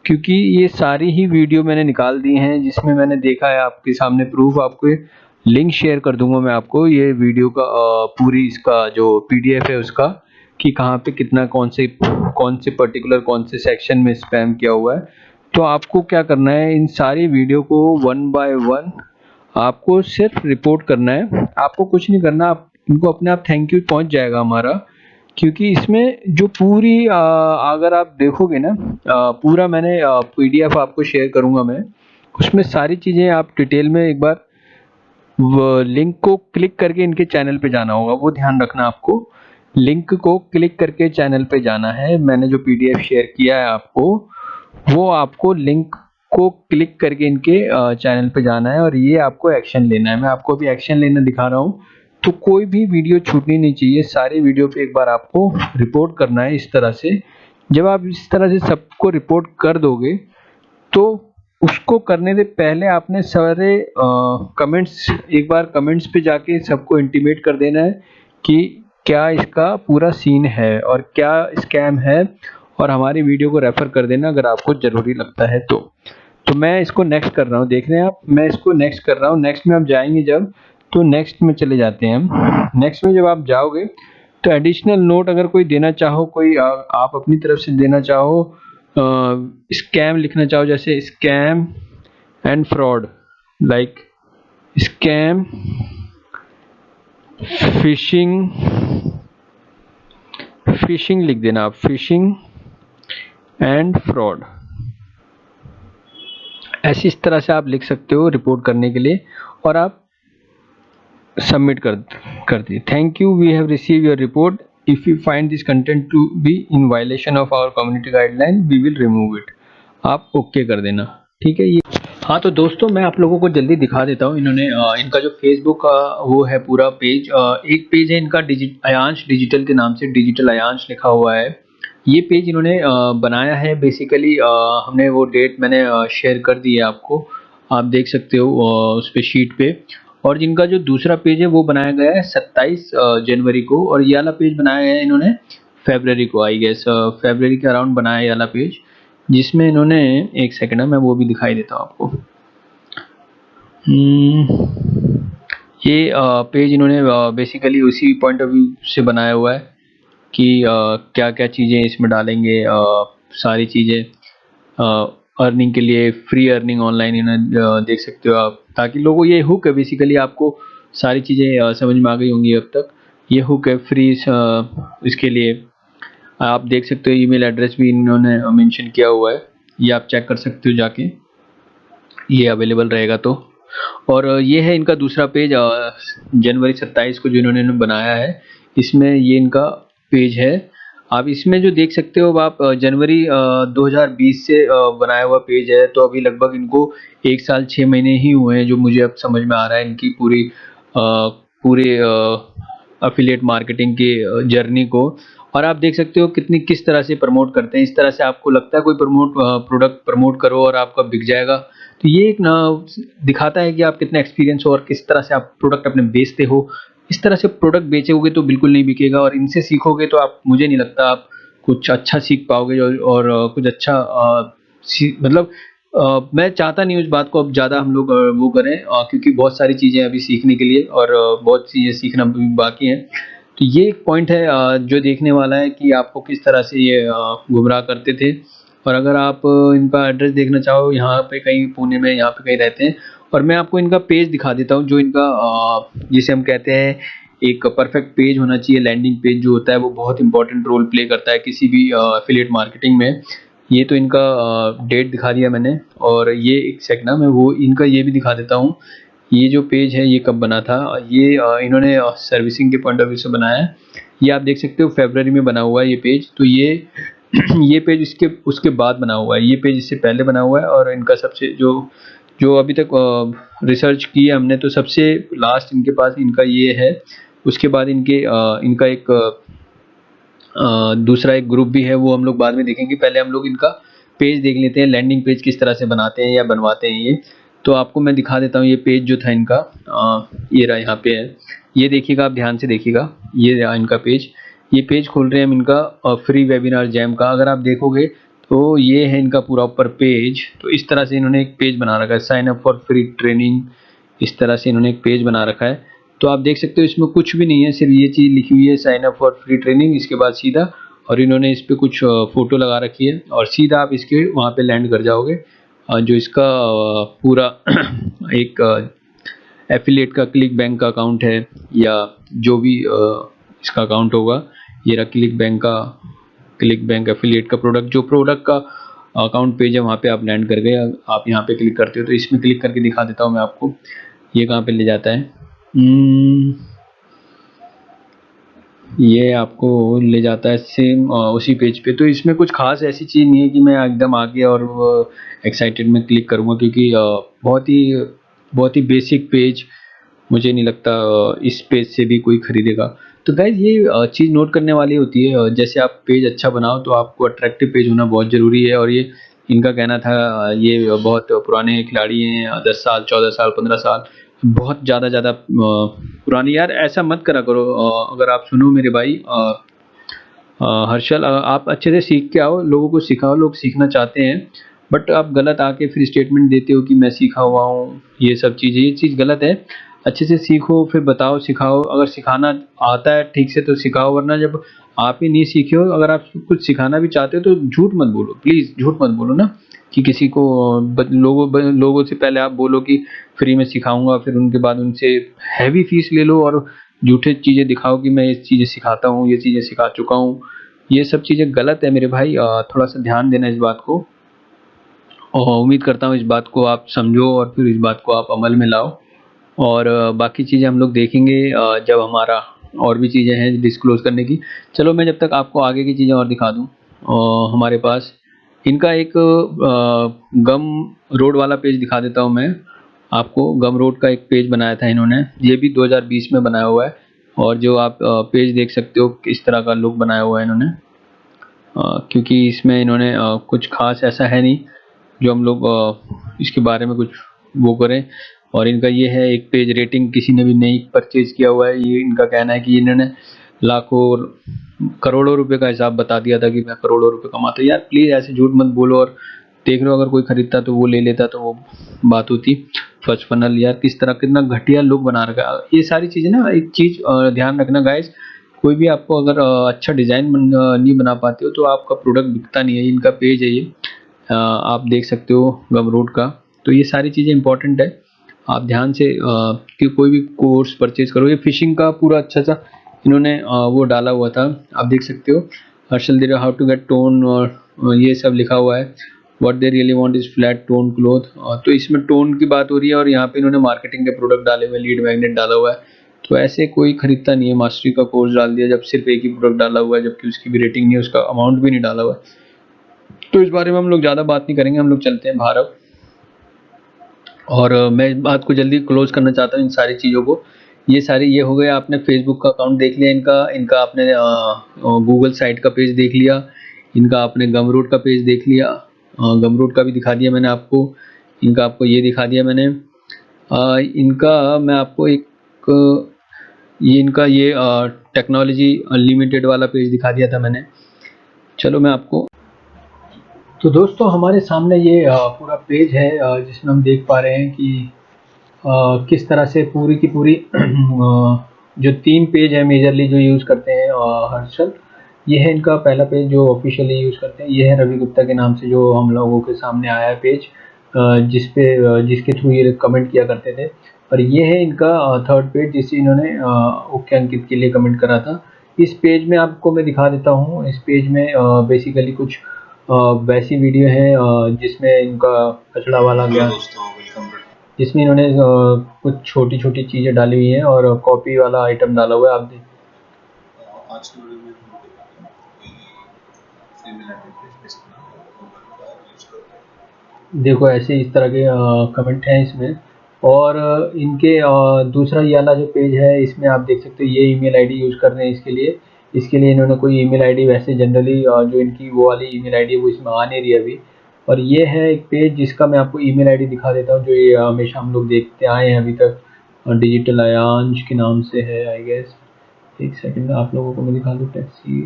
Speaker 6: क्योंकि ये सारी ही वीडियो मैंने निकाल दी हैं जिसमें मैंने देखा है। आपके सामने प्रूफ, आपको लिंक शेयर कर दूंगा मैं आपको ये वीडियो का, पूरी इसका जो PDF है उसका, कि कहाँ पे कितना कौन से पर्टिकुलर कौन से सेक्शन में स्पैम किया हुआ है। तो आपको क्या करना है, इन सारी वीडियो को 1 बाय 1 आपको सिर्फ रिपोर्ट करना है। आपको कुछ नहीं करना, आप इनको अपने आप थैंक यू पहुंच जाएगा हमारा, क्योंकि इसमें जो पूरी अगर आप देखोगे ना, पूरा मैंने PDF आपको शेयर करूंगा मैं, उसमें सारी चीज़ें आप डिटेल में एक बार लिंक को क्लिक करके इनके चैनल पे जाना होगा। वो ध्यान रखना, आपको लिंक को क्लिक करके चैनल पे जाना है। मैंने जो PDF शेयर किया है आपको, वो आपको लिंक को क्लिक करके इनके चैनल पे जाना है और ये आपको एक्शन लेना है। मैं आपको अभी एक्शन लेना दिखा रहा हूँ। तो कोई भी वीडियो छूटनी नहीं चाहिए, सारे वीडियो पे एक बार आपको रिपोर्ट करना है इस तरह से। जब आप इस तरह से सबको रिपोर्ट कर दोगे तो उसको करने से पहले आपने सारे कमेंट्स, एक बार कमेंट्स पे जाके सबको इंटीमेट कर देना है कि क्या इसका पूरा सीन है और क्या स्कैम है, और हमारी वीडियो को रेफर कर देना अगर आपको ज़रूरी लगता है तो मैं इसको नेक्स्ट कर रहा हूँ, देख रहे हैं आप, मैं इसको नेक्स्ट कर रहा हूँ। नेक्स्ट में आप जाएंगे जब, तो नेक्स्ट में चले जाते हैं हम। नेक्स्ट में जब आप जाओगे तो एडिशनल नोट अगर कोई देना चाहो, कोई आप अपनी तरफ से देना चाहो, स्कैम लिखना चाहो, जैसे scam and fraud, like scam, fishing लिख देना आप, फिशिंग एंड फ्रॉड, ऐसी इस तरह से आप लिख सकते हो रिपोर्ट करने के लिए, और आप सबमिट कर दिए। Thank you, we have receive your report, if you find this content to be in violation of our community guideline we will remove it. आप ओके कर देना, ठीक है। ये हाँ, तो दोस्तों मैं आप लोगों को जल्दी दिखा देता हूँ। इन्होंने इनका जो फेसबुक का वो है पूरा पेज, एक पेज है इनका अयांश डिजिटल के नाम से, डिजिटल अयांश लिखा हुआ है। ये पेज इन्होंने बनाया है बेसिकली, हमने वो डेट मैंने शेयर कर दी है आपको, आप देख सकते हो उस पे शीट पे। और जिनका जो दूसरा पेज है वो बनाया गया है 27 जनवरी को, और ये वाला पेज बनाया है इन्होंने फरवरी को, आई गेस फरवरी के अराउंड बनाया है ये वाला पेज, जिसमें इन्होंने, एक सेकंड है मैं वो भी दिखाई देता हूँ आपको। ये पेज इन्होंने बेसिकली उसी पॉइंट ऑफ व्यू से बनाया हुआ है कि क्या क्या चीज़ें इसमें डालेंगे, सारी चीज़ें अर्निंग के लिए, फ्री अर्निंग ऑनलाइन इन्हें देख सकते हो आप, ताकि लोगों, ये हुक है बेसिकली, आपको सारी चीज़ें समझ में आ गई होंगी अब तक। ये हुक है फ्री, इसके लिए आप देख सकते हो, ईमेल एड्रेस भी इन्होंने मेंशन किया हुआ है, ये आप चेक कर सकते हो जाके, ये अवेलेबल रहेगा तो। और ये है इनका दूसरा पेज, जनवरी 27 को जो इन्होंने बनाया है, इसमें ये इनका पेज है। आप इसमें जो देख सकते हो आप, जनवरी 2020 से बनाया हुआ पेज है, तो अभी लगभग इनको 1 साल 6 महीने ही हुए हैं, जो मुझे अब समझ में आ रहा है इनकी पूरे अफिलिएट मार्केटिंग की जर्नी को। और आप देख सकते हो किस तरह से प्रमोट करते हैं। इस तरह से आपको लगता है कोई प्रोडक्ट प्रमोट करो और आपका बिक जाएगा, तो ये एक ना दिखाता है कि आप कितना एक्सपीरियंस हो और किस तरह से आप प्रोडक्ट अपने बेचते हो। इस तरह से प्रोडक्ट बेचोगे तो बिल्कुल नहीं बिकेगा, और इनसे सीखोगे तो आप, मुझे नहीं लगता आप कुछ अच्छा सीख पाओगे, और कुछ अच्छा मतलब मैं चाहता नहीं उस बात को अब ज़्यादा हम लोग वो करें, क्योंकि बहुत सारी चीज़ें अभी सीखने के लिए, और बहुत चीज़ें सीखना बाकी हैं। तो ये एक पॉइंट है जो देखने वाला है कि आपको किस तरह से ये गुमराह करते थे, और अगर आप इनका एड्रेस देखना चाहो, यहाँ पे कहीं पुणे में यहाँ पे कहीं रहते हैं। और मैं आपको इनका पेज दिखा देता हूँ, जो इनका जिसे हम कहते हैं एक परफेक्ट पेज होना चाहिए। लैंडिंग पेज जो होता है वो बहुत इंपॉर्टेंट रोल प्ले करता है किसी भी एफिलिएट मार्केटिंग में। ये तो इनका डेट दिखा दिया मैंने, और ये एक सेकंड ना मैं वो इनका ये भी दिखा देता हूँ। ये जो पेज है ये कब बना था, ये इन्होंने सर्विसिंग के पॉइंट ऑफ व्यू से बनाया है। ये आप देख सकते हो फरवरी में बना हुआ है ये पेज। तो ये ये पेज इसके उसके बाद बना हुआ है, ये पेज इससे पहले बना हुआ है। और इनका सबसे जो जो अभी तक रिसर्च की है हमने, तो सबसे लास्ट इनके पास इनका ये है। उसके बाद इनका एक दूसरा एक ग्रुप भी है, वो हम लोग बाद में देखेंगे। पहले हम लोग इनका पेज देख लेते हैं, लैंडिंग पेज किस तरह से बनाते हैं या बनवाते हैं ये। तो आपको मैं दिखा देता हूँ ये पेज जो था इनका, ये रहा यहाँ पे है। ये देखिएगा, आप ध्यान से देखिएगा, ये रहा इनका पेज। ये पेज खोल रहे हैं हम इनका फ्री वेबिनार जैम का। अगर आप देखोगे तो ये है इनका पूरा ऊपर पेज। तो इस तरह से इन्होंने एक पेज बना रखा है, sign up for free training, इस तरह से इन्होंने एक पेज बना रखा है। तो आप देख सकते हो इसमें कुछ भी नहीं है, सिर्फ ये चीज़ लिखी हुई है sign up for free training. इसके बाद सीधा, और इन्होंने इस पे कुछ फोटो लगा रखी है, और सीधा आप इसके वहाँ पे लैंड कर जाओगे। जो इसका पूरा एक एफिलिएट का क्लिक बैंक का अकाउंट है, या जो भी इसका अकाउंट होगा, ये रहा क्लिक बैंक एफिलिएट का प्रोडक्ट का अकाउंट पेज है। वहाँ पे आप लैंड कर गए। आप यहाँ पे क्लिक करते हो, तो इसमें क्लिक करके दिखा देता हूँ मैं आपको ये कहाँ पे ले जाता है। ये आपको ले जाता है सेम उसी पेज पे। तो इसमें कुछ खास ऐसी चीज़ नहीं है कि मैं एकदम आगे और एक्साइटेड में क्लिक करूँगा, क्योंकि बहुत ही बेसिक पेज, मुझे नहीं लगता इस पेज से भी कोई खरीदेगा। तो गाइज ये चीज़ नोट करने वाली होती है, जैसे आप पेज अच्छा बनाओ तो आपको अट्रैक्टिव पेज होना बहुत ज़रूरी है। और ये इनका कहना था, ये बहुत पुराने खिलाड़ी हैं, 10 साल 14 साल 15 साल, बहुत ज़्यादा पुरानी। यार ऐसा मत करा करो। अगर आप सुनो मेरे भाई हर्षल, आप अच्छे से सीख के आओ, लोगों को सिखाओ, लोग सीखना चाहते हैं। बट आप गलत आके फिर स्टेटमेंट देते हो कि मैं सीखा हुआ हूँ, ये सब चीज़ें, ये चीज़ गलत है। अच्छे से सीखो, फिर बताओ, सिखाओ। अगर सिखाना आता है ठीक से तो सिखाओ, वरना जब आप ही नहीं सीखे हो, अगर आप कुछ सिखाना भी चाहते हो तो झूठ मत बोलो, प्लीज़ झूठ मत बोलो ना, कि किसी को लोगों से पहले आप बोलो कि फ्री में सिखाऊंगा, फिर उनके बाद उनसे हैवी फीस ले लो और झूठे चीज़ें दिखाओ कि मैं ये चीज़ें सिखाता हूँ, ये चीज़ें सिखा चुका हूँ। ये सब चीज़ें गलत है मेरे भाई। थोड़ा सा ध्यान देना इस बात को, और उम्मीद करता हूँ इस बात को आप समझो और फिर इस बात को आप अमल में लाओ। और बाकी चीज़ें हम लोग देखेंगे जब हमारा और भी चीज़ें हैं डिस्क्लोज़ करने की। चलो मैं जब तक आपको आगे की चीज़ें और दिखा दूँ। हमारे पास इनका एक गम रोड वाला पेज दिखा देता हूँ मैं आपको। गम रोड का एक पेज बनाया था इन्होंने, ये भी 2020 में बनाया हुआ है। और जो आप पेज देख सकते हो किस तरह का लुक बनाया हुआ है इन्होंने, क्योंकि इसमें इन्होंने कुछ खास ऐसा है नहीं जो हम लोग इसके बारे में कुछ वो करें। और इनका ये है एक पेज, रेटिंग किसी ने भी नहीं परचेज किया हुआ है। ये इनका कहना है कि इन्होंने लाखों करोड़ों रुपए का हिसाब बता दिया था कि मैं करोड़ों रुपए कमाता। यार प्लीज़ ऐसे झूठ मत बोलो, और देख लो अगर कोई खरीदता तो वो ले लेता, तो वो बात होती। फर्स्ट फनल, यार किस तरह कितना घटिया लुक बना रखा है। ये सारी चीज़ें ना, एक चीज़ ध्यान रखना गाइस, कोई भी आपको अगर अच्छा डिज़ाइन नहीं बना पाते हो तो आपका प्रोडक्ट बिकता नहीं है। इनका पेज है ये, आप देख सकते हो गमरोड का। तो ये सारी चीज़ें इंपॉर्टेंट है, आप ध्यान से कि कोई भी कोर्स परचेज करो। ये फिशिंग का पूरा अच्छा सा इन्होंने वो डाला हुआ था, आप देख सकते हो। हर्षल दीरा, हाउ टू गेट टोन, और ये सब लिखा हुआ है। What they really want is flat tone cloth. तो इसमें टोन की बात हो रही है, और यहाँ पे इन्होंने मार्केटिंग के प्रोडक्ट डाले हुए, लीड मैग्नेट डाला हुआ है। तो ऐसे कोई खरीदता नहीं है। मास्टरी का कोर्स डाल दिया जब सिर्फ एक ही प्रोडक्ट डाला हुआ है, जबकि उसकी भी रेटिंग नहीं है, उसका अमाउंट भी नहीं डाला हुआ है। तो इस बारे में हम लोग ज़्यादा बात नहीं करेंगे, हम लोग चलते हैं भारत। और मैं इस बात को जल्दी क्लोज करना चाहता हूँ इन सारी चीज़ों को। ये हो गया, आपने फेसबुक का अकाउंट देख लिया इनका आपने गूगल साइट का पेज देख लिया, इनका आपने गमरोड का पेज देख लिया, गमरोड का भी दिखा दिया मैंने आपको, इनका आपको ये दिखा दिया मैंने। इनका मैं आपको इनका ये टेक्नोलॉजी अनलिमिटेड वाला पेज दिखा दिया था मैंने। चलो मैं आपको, तो दोस्तों हमारे सामने ये पूरा पेज है, जिसमें हम देख पा रहे हैं कि किस तरह से पूरी की पूरी जो 3 पेज है मेजरली जो यूज़ करते हैं हर्षल, ये है इनका पहला पेज जो ऑफिशियली यूज़ करते हैं। ये है रवि गुप्ता के नाम से जो हम लोगों के सामने आया है पेज, जिसके थ्रू ये कमेंट किया करते थे। और ये है इनका थर्ड पेज जिसे इन्होंने ओके अंकित के लिए कमेंट करा था। इस पेज में आपको मैं दिखा देता हूँ। इस पेज में बेसिकली कुछ वैसी वीडियो है जिसमें इनका कचड़ा वाला ज्ञान, जिसमें इन्होंने कुछ छोटी छोटी चीज़ें डाली हुई हैं और कॉपी वाला आइटम डाला हुआ है। आप देखो ऐसे इस तरह के कमेंट हैं इसमें। और इनके दूसरा ये वाला जो पेज है इसमें आप देख सकते हो ये ईमेल आईडी यूज़ कर रहे हैं इसके लिए इन्होंने कोई ईमेल आईडी वैसे जनरली जो इनकी वो वाली ईमेल आईडी है वो इसमें आ नहीं रही अभी। और ये है एक पेज जिसका मैं आपको ईमेल आईडी दिखा देता हूँ, जो ये हमेशा हम लोग देखते आए हैं अभी तक, डिजिटल अयांश के नाम से है आई गेस। एक सेकंड आप लोगों को मैं दिखा दूँ। टैक्सी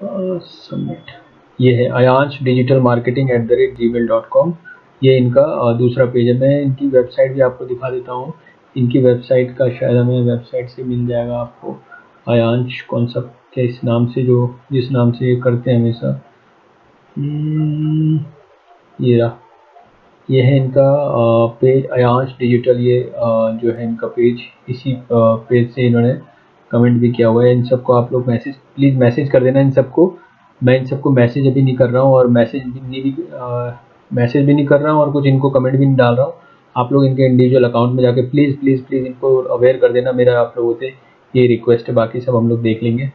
Speaker 6: सबमिट, ये है अयांश डिजिटल मार्केटिंग @gmail.com। ये इनका दूसरा पेज है। मैं इनकी वेबसाइट भी आपको दिखा देता हूँ। इनकी वेबसाइट का शायद हमें वेबसाइट से मिल जाएगा आपको। अयांश कॉन्सेप्ट के इस नाम से, जो जिस नाम से ये करते हैं हमेशा। ये रहा, ये है इनका पेज अयांश डिजिटल। ये जो है इनका पेज, इसी पेज से इन्होंने कमेंट भी किया हुआ है। इन सबको आप लोग प्लीज़ मैसेज कर देना इन सबको। मैं इन सबको मैसेज अभी नहीं कर रहा हूँ और मैसेज भी नहीं कर रहा हूँ और कुछ इनको कमेंट भी नहीं डाल रहा हूँ। आप लोग इनके इंडिविजुअल अकाउंट में जाके प्लीज़ प्लीज़ प्लीज़ इनको अवेयर कर देना। मेरा आप लोगों से ये रिक्वेस्ट है, बाकी सब हम लोग देख लेंगे।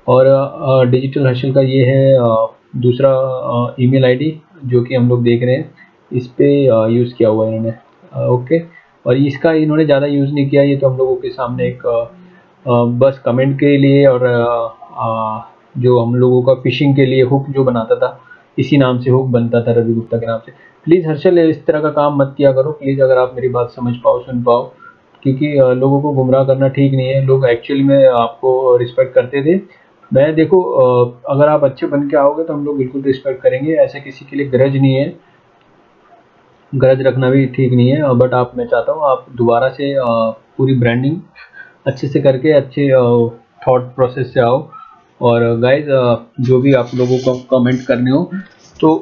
Speaker 6: और डिजिटल हर्षल का ये है दूसरा ईमेल आईडी जो कि हम लोग देख रहे हैं। इस पे यूज़ किया हुआ है इन्होंने। ओके, और इसका इन्होंने ज़्यादा यूज़ नहीं किया। ये तो हम लोगों के सामने एक बस कमेंट के लिए और जो हम लोगों का फिशिंग के लिए हुक जो बनाता था, इसी नाम से हुक बनता था रवि गुप्ता के नाम से। प्लीज़ हर्षल इस तरह का काम मत किया करो प्लीज़, अगर आप मेरी बात समझ पाओ सुन पाओ, क्योंकि लोगों को गुमराह करना ठीक नहीं है। लोग एक्चुअली में आपको रिस्पेक्ट करते थे। मैं देखो अगर आप अच्छे बन के आओगे तो हम लोग बिल्कुल रिस्पेक्ट करेंगे, ऐसे किसी के लिए गरज नहीं है, गरज रखना भी ठीक नहीं है। बट मैं चाहता हूँ आप दोबारा से पूरी ब्रांडिंग अच्छे से करके अच्छे थॉट प्रोसेस से आओ। और गाइज जो भी आप लोगों को कमेंट करने हो तो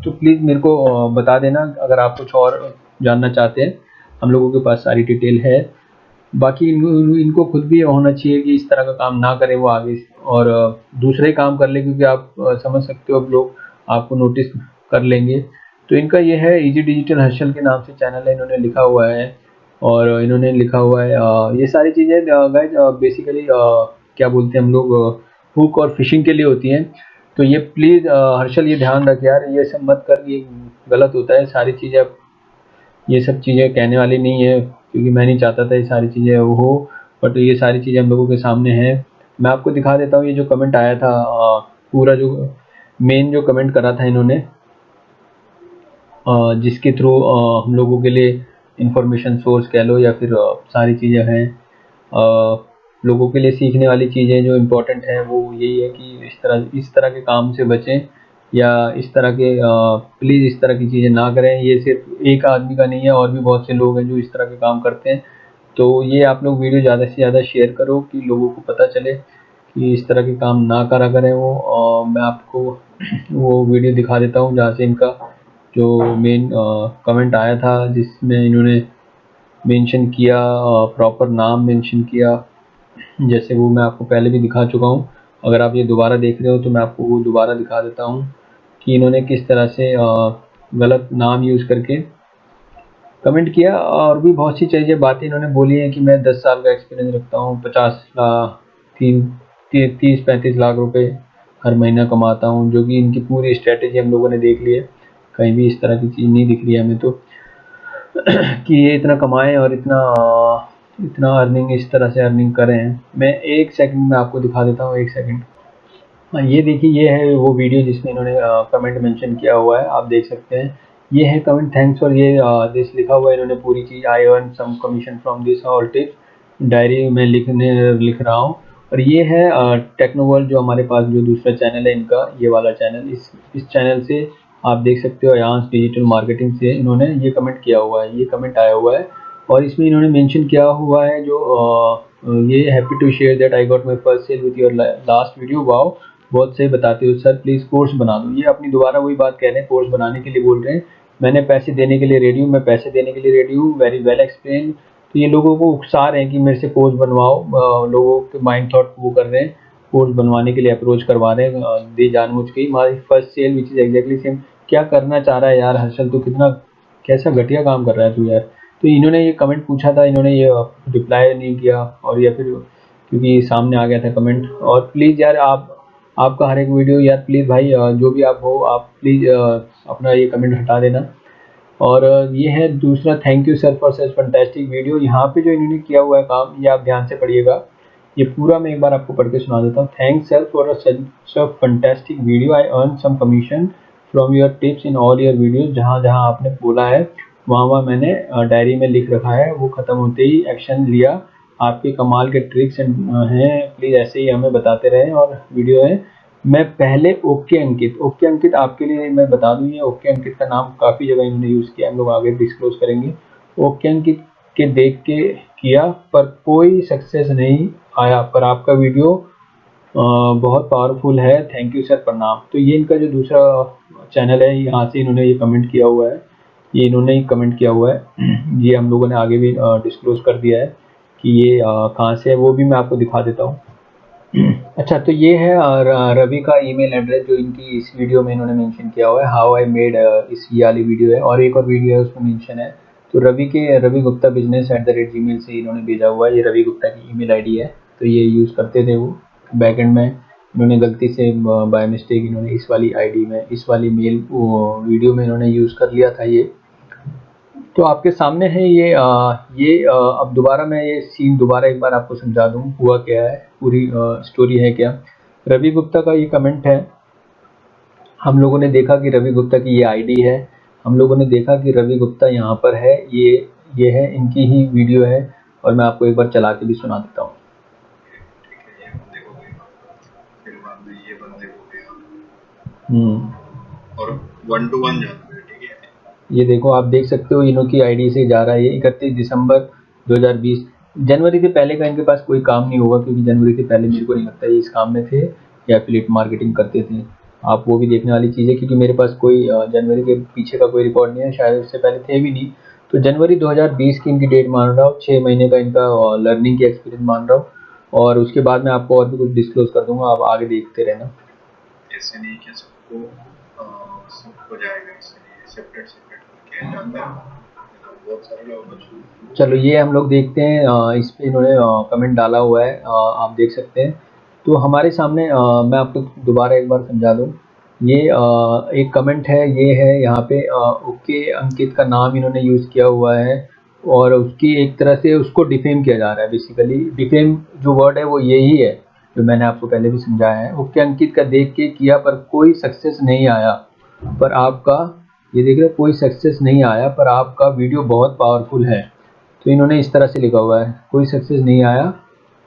Speaker 6: प्लीज़ मेरे को बता देना अगर आप कुछ और जानना चाहते हैं। हम लोगों के पास सारी डिटेल है। बाकी इनको खुद भी होना चाहिए कि इस तरह का काम ना करें वो आगे, और दूसरे काम कर ले, क्योंकि आप समझ सकते हो अब लोग आपको नोटिस कर लेंगे। तो इनका ये है इजी डिजिटल हर्षल के नाम से चैनल है, इन्होंने लिखा हुआ है। और इन्होंने लिखा हुआ है ये सारी चीज़ें गाइज बेसिकली क्या बोलते हैं हम लोग, हुक और फिशिंग के लिए होती हैं। तो ये प्लीज़ हर्षल ये ध्यान रख यार, ये सब मत कर, ये गलत होता है सारी चीज़ें। ये सब चीज़ें कहने वाली नहीं है क्योंकि मैं नहीं चाहता था ये सारी चीज़ें वो हो, बट ये सारी चीज़ें हम लोगों के सामने हैं। मैं आपको दिखा देता हूँ ये जो कमेंट आया था, पूरा जो मेन जो कमेंट करा था इन्होंने, जिसके थ्रू हम लोगों के लिए इंफॉर्मेशन सोर्स कह लो या फिर सारी चीज़ें हैं, लोगों के लिए सीखने वाली चीज़ें जो इम्पोर्टेंट हैं वो यही है कि इस तरह के काम से बचें, या इस तरह के प्लीज़ इस तरह की चीज़ें ना करें। ये सिर्फ एक आदमी का नहीं है, और भी बहुत से लोग हैं जो इस तरह के काम करते हैं। तो ये आप लोग वीडियो ज़्यादा से ज़्यादा शेयर करो कि लोगों को पता चले कि इस तरह के काम ना करा करें वो। मैं आपको वो वीडियो दिखा देता हूँ जहाँ से इनका जो मेन कमेंट आया था, जिसमें इन्होंने मेंशन किया, प्रॉपर नाम मेंशन किया, जैसे वो मैं आपको पहले भी दिखा चुका हूँ। अगर आप ये दोबारा देख रहे हो तो मैं आपको वो दोबारा दिखा देता हूँ कि इन्होंने किस तरह से गलत नाम यूज़ करके कमेंट किया। और भी बहुत सी चीज़ें बातें इन्होंने बोली हैं कि मैं 10 साल का एक्सपीरियंस रखता हूँ, 30-35 लाख रुपए हर महीना कमाता हूँ, जो कि इनकी पूरी स्ट्रेटेजी हम लोगों ने देख ली है। कहीं भी इस तरह की चीज़ नहीं दिख रही है हमें तो कि ये इतना कमाएं और इतना अर्निंग इस तरह से अर्निंग करें। मैं एक सेकंड में आपको दिखा देता हूँ, एक सेकंड। ये देखिए, ये है वो वीडियो जिसमें इन्होंने कमेंट मेंशन किया हुआ है, आप देख सकते हैं। ये है कमेंट, थैंक्स फॉर ये दिस लिखा हुआ है इन्होंने पूरी चीज़। I earn some commission from this all tips diary में लिख रहा हूँ। और ये है टेक्नोवर्ल्ड, जो हमारे पास जो दूसरा चैनल है इनका, ये वाला चैनल। इस चैनल से आप देख सकते हो अयांश डिजिटल मार्केटिंग से इन्होंने ये कमेंट किया हुआ है, ये कमेंट आया हुआ है। और इसमें इन्होंने मेंशन किया हुआ है जो ये happy to share that I got my first sale with your last video. Wow, बहुत सही बताते हो सर, प्लीज़ कोर्स बना दो। ये अपनी दोबारा वही बात कह रहे हैं, कोर्स बनाने के लिए बोल रहे हैं। मैंने पैसे देने के लिए रेडी हूँ, मैं पैसे देने के लिए रेडी हूँ, वेरी वेल एक्सप्लेन। तो ये लोगों को उकसा रहे हैं कि मेरे से कोर्स बनवाओ, लोगों के माइंड थॉट वो कर रहे हैं, कोर्स बनवाने के लिए अप्रोच करवा रहे हैं दे जानबूझ के। हमारी first sale which is exactly same. क्या करना चाह रहा है यार हर्षल, तो कितना कैसा घटिया काम कर रहा है तू यार। तो इन्होंने ये कमेंट पूछा था, इन्होंने ये रिप्लाई नहीं किया, और या फिर क्योंकि सामने आ गया था कमेंट। और प्लीज़ यार आपका हर एक वीडियो यार प्लीज़ भाई जो भी आप हो आप प्लीज़ अपना ये कमेंट हटा देना। और ये है दूसरा, thank you sir for such fantastic video. यहाँ पे जो इन्होंने किया हुआ है काम, ये आप ध्यान से पढ़िएगा, ये पूरा मैं एक बार आपको पढ़ के सुना देता हूँ। Thanks sir for such a fantastic video, I earn some commission from your tips in all your videos. जहाँ जहाँ आपने बोला है वहाँ मैंने डायरी में लिख रखा है, वो ख़त्म होते ही एक्शन लिया। आपके कमाल के ट्रिक्स हैं, प्लीज़ ऐसे ही हमें बताते रहें। और वीडियो है, मैं पहले ओके अंकित आपके लिए मैं बता दूं, ये ओके अंकित का नाम काफ़ी जगह इन्होंने यूज़ किया, हम लोग आगे डिस्क्लोज करेंगे। ओके अंकित के देख के किया पर कोई सक्सेस नहीं आया, पर आपका वीडियो बहुत पावरफुल है, थैंक यू सर, प्रणाम। तो ये इनका जो दूसरा चैनल है, यहाँ से इन्होंने ये कमेंट किया हुआ है, ये इन्होंने ही कमेंट किया हुआ है। ये हम लोगों ने आगे भी डिस्क्लोज कर दिया है कि ये कहाँ से है, वो भी मैं आपको दिखा देता हूँ। अच्छा, तो ये है रवि का ईमेल एड्रेस जो इनकी इस वीडियो में इन्होंने मेंशन किया हुआ है, हाउ आई मेड, इस ये वाली वीडियो है, और एक और वीडियो है उसमें मेंशन है। तो रवि गुप्ता business@gmail से इन्होंने भेजा हुआ है, ये रवि गुप्ता की ईमेल आईडी है। तो ये यूज़ करते थे वो बैकएंड में, इन्होंने गलती से बाय मिस्टेक इन्होंने इस वाली आईडी में, इस वाली मेल वीडियो में इन्होंने यूज़ कर लिया था ये। तो आपके सामने है ये अब दोबारा मैं ये सीन दोबारा एक बार आपको समझा दूं, हुआ क्या है, पूरी स्टोरी है क्या। रवि गुप्ता का ये कमेंट है, हम लोगों ने देखा कि रवि गुप्ता की ये आईडी है, हम लोगों ने देखा कि रवि गुप्ता यहाँ पर है, ये है, इनकी ही वीडियो है, और मैं आपको एक बार चला के भी सुना देता हूँ।
Speaker 2: और 1 to 1 जाता है, ठीक है।
Speaker 6: ये देखो, आप देख सकते हो इन्हों की आईडी से जा रहा है ये 31 दिसंबर 2020। जनवरी से पहले का इनके पास कोई काम नहीं होगा, क्योंकि जनवरी से पहले मेरे को नहीं लगता ये इस काम में थे या एफिलिएट मार्केटिंग करते थे। आप वो भी देखने वाली चीज़ है, क्योंकि मेरे पास कोई जनवरी के पीछे का कोई रिकॉर्ड नहीं है, शायद उससे पहले थे भी नहीं। तो जनवरी 2020 की इनकी डेट मान रहा हूँ, 6 महीने का इनका लर्निंग की एक्सपीरियंस मान रहा हूँ, और उसके बाद मैं आपको और भी कुछ डिस्क्लोज कर दूंगा, आप आगे देखते रहना।
Speaker 2: ऐसे नहीं कि सबको जाएगा, इसलिए सेपरेट करके जाता है, बहुत सारे लोग।
Speaker 6: चलो ये हम लोग देखते हैं, इस पे इन्होंने कमेंट डाला हुआ है, आप देख सकते हैं। तो हमारे सामने मैं आपको दोबारा एक बार समझा दूं, ये एक कमेंट है, ये है यहाँ पे ओके अंकित का नाम इन्होंने यूज़ किया हुआ है, और उसकी एक तरह से उसको डिफेम किया जा रहा है। बेसिकली डिफेम जो वर्ड है वो यही है जो मैंने आपको पहले भी समझाया है। ओके अंकित का देख के किया पर कोई सक्सेस नहीं आया, पर आपका, ये देख रहे हो, कोई सक्सेस नहीं आया पर आपका वीडियो बहुत पावरफुल है। तो इन्होंने इस तरह से लिखा हुआ है, कोई सक्सेस नहीं आया,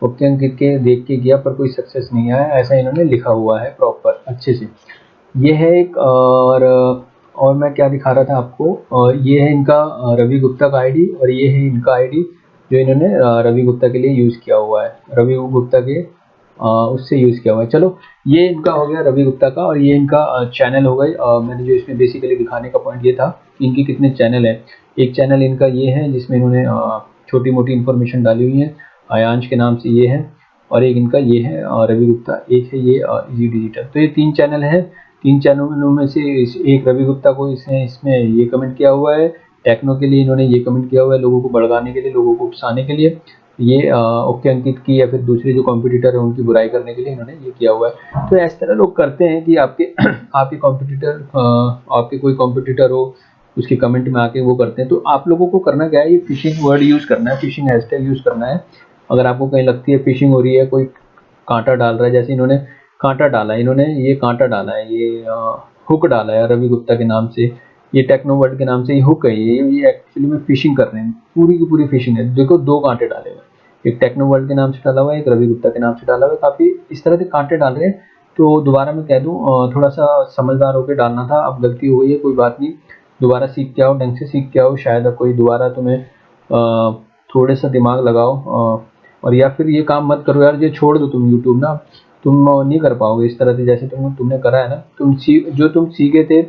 Speaker 6: ओके अंकित के देख के किया पर कोई सक्सेस नहीं आया, ऐसा इन्होंने लिखा हुआ है प्रॉपर अच्छे से। ये है एक, और मैं क्या दिखा रहा था आपको, ये है इनका रवि गुप्ता का आईडी, और ये है इनका आईडी जो इन्होंने रवि गुप्ता के लिए यूज़ किया हुआ है, रवि गुप्ता के उससे यूज़ किया हुआ है। चलो ये इनका हो गया रवि गुप्ता का, और ये इनका चैनल हो गई। मैंने जो इसमें बेसिकली दिखाने का पॉइंट ये था कि इनकी कितने चैनल है। एक चैनल इनका ये है जिसमें इन्होंने छोटी मोटी इन्फॉर्मेशन डाली हुई है, आयांश के नाम से ये है, और एक इनका ये है रवि गुप्ता, एक है ये इजी डिजिटल। तो ये 3 चैनल है, 3 चैनलों में से एक रवि गुप्ता को इसमें ये कमेंट किया हुआ है, टेक्नो के लिए इन्होंने ये कमेंट किया हुआ है, लोगों को भड़काने के लिए, लोगों को उकसाने के लिए। ये ओके अंकित की या फिर दूसरे जो कॉम्पिटिटर है उनकी बुराई करने के लिए इन्होंने ये किया हुआ है। तो इस तरह लोग करते हैं कि आपके कॉम्पिटिटर, आपके कोई कॉम्पिटिटर हो, उसके कमेंट में आके वो करते हैं। तो आप लोगों को करना क्या है, ये फिशिंग वर्ड यूज़ करना है, फिशिंग हैशटैग यूज़ करना है। अगर आपको कहीं लगती है फिशिंग हो रही है, कोई कांटा डाल रहा है, जैसे इन्होंने कांटा डाला है, इन्होंने ये कांटा डाला है, ये हुक डाला है रवि गुप्ता के नाम से, ये टेक्नो वर्ल्ड के नाम से ये हुक है, ये एक्चुअली में फिशिंग कर रहे हैं, पूरी की पूरी फिशिंग है। देखो 2 कांटे डाले हुए, एक टेक्नो वर्ल्ड के नाम से डाला हुआ है, एक रवि गुप्ता के नाम से डाला हुआ है, काफ़ी इस तरह के कांटे डाल रहे हैं। तो दोबारा मैं कह दूं, थोड़ा सा समझदार होकर डालना था, अब गलती हो गई है, कोई बात नहीं, दोबारा सीख के आओ, ढंग से सीख के आओ, शायद कोई दोबारा तुम्हें थोड़े सा दिमाग लगाओ, और या फिर ये काम मत करो यार, ये छोड़ दो तुम यूट्यूब ना, तुम नहीं कर पाओगे इस तरह से जैसे तुमने करा है ना। जो तुम सीखे थे,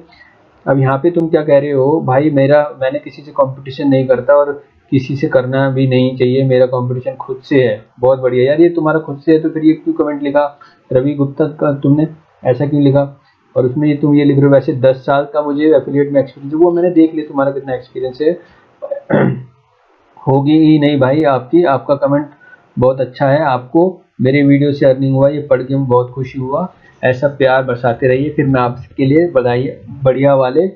Speaker 6: अब यहाँ पे तुम क्या कह रहे हो भाई, मैंने किसी से कंपटीशन नहीं करता और किसी से करना भी नहीं चाहिए, मेरा कंपटीशन खुद से है। बहुत बढ़िया यार, ये तुम्हारा खुद से है तो फिर ये क्यों कमेंट लिखा रवि गुप्ता का तुमने, ऐसा क्यों लिखा? और उसमें तुम ये लिख रहे हो वैसे 10 साल का मुझे एफिलिएट में एक्सपीरियंस है, वो मैंने देख लिया तुम्हारा कितना एक्सपीरियंस है। होगी ही नहीं भाई आपका कमेंट बहुत अच्छा है, आपको मेरे वीडियो से अर्निंग हुआ, ये पढ़ के मैं बहुत खुशी हुआ। ऐसा प्यार बरसाते रहिए, फिर मैं आपके लिए बढ़िया वाले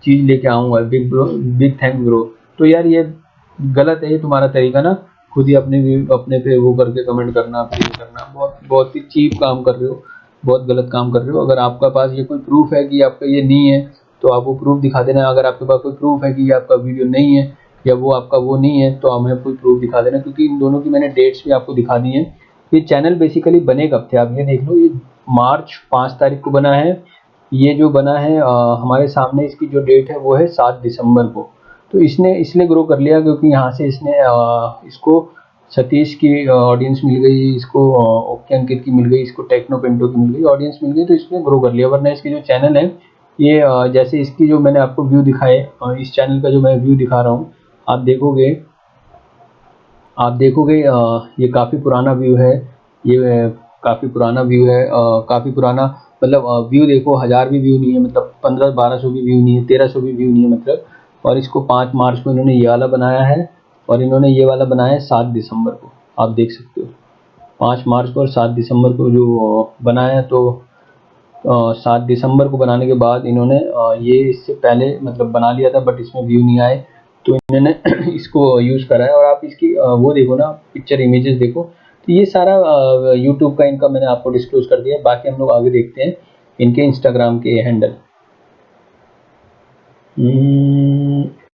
Speaker 6: चीज़ लेके आऊँगा। Big thank bro. तो यार ये गलत है ये तुम्हारा तरीका ना, खुद ही अपने पे वो करके कमेंट करना, फील करना, बहुत ही चीप काम कर रहे हो, बहुत गलत काम कर रहे हो। अगर आपका पास ये कोई प्रूफ है कि आपका ये नहीं है तो आप वो प्रूफ दिखा देना। अगर आपके पास कोई प्रूफ है कि आपका वीडियो नहीं है या वो आपका वो नहीं है तो हमें कोई प्रूफ दिखा देना, क्योंकि इन दोनों की मैंने डेट्स भी आपको दिखा दी हैं। ये चैनल बेसिकली बने कब थे आप ये देख लो, ये मार्च 5 तारीख को बना है। ये जो बना है हमारे सामने इसकी जो डेट है वो है 7 दिसंबर को। तो इसने इसलिए ग्रो कर लिया क्योंकि यहाँ से इसको सतीश की ऑडियंस मिल गई, इसको ओके अंकित की मिल गई, इसको टेक्नो पिंटो की मिल गई, ऑडियंस मिल गई, तो इसने ग्रो कर लिया। वरना इसकी जो चैनल है ये जैसे इसकी जो मैंने आपको व्यू दिखाए, इस चैनल का जो मैं व्यू दिखा रहा हूँ, आप देखोगे ये काफ़ी पुराना व्यू है, ये काफ़ी पुराना व्यू है, काफ़ी पुराना मतलब व्यू देखो 1000 भी व्यू नहीं है, मतलब 1500-1200 भी व्यू नहीं है, 1300 भी व्यू नहीं है मतलब। और इसको 5 मार्च को इन्होंने ये वाला बनाया है और इन्होंने ये वाला बनाया है 7 दिसंबर को, आप देख सकते हो 5 मार्च को और 7 दिसंबर को जो बनाया है। तो 7 दिसंबर को बनाने के बाद इन्होंने ये इससे पहले मतलब बना लिया था बट इसमें व्यू नहीं आए, तो इन्होंने इसको यूज़ करा है। और आप इसकी वो देखो ना, पिक्चर इमेजेस देखो, तो ये सारा यूट्यूब का इनका मैंने आपको डिस्क्लोज कर दिया है। बाकी हम लोग आगे देखते हैं इनके इंस्टाग्राम के हैंडल।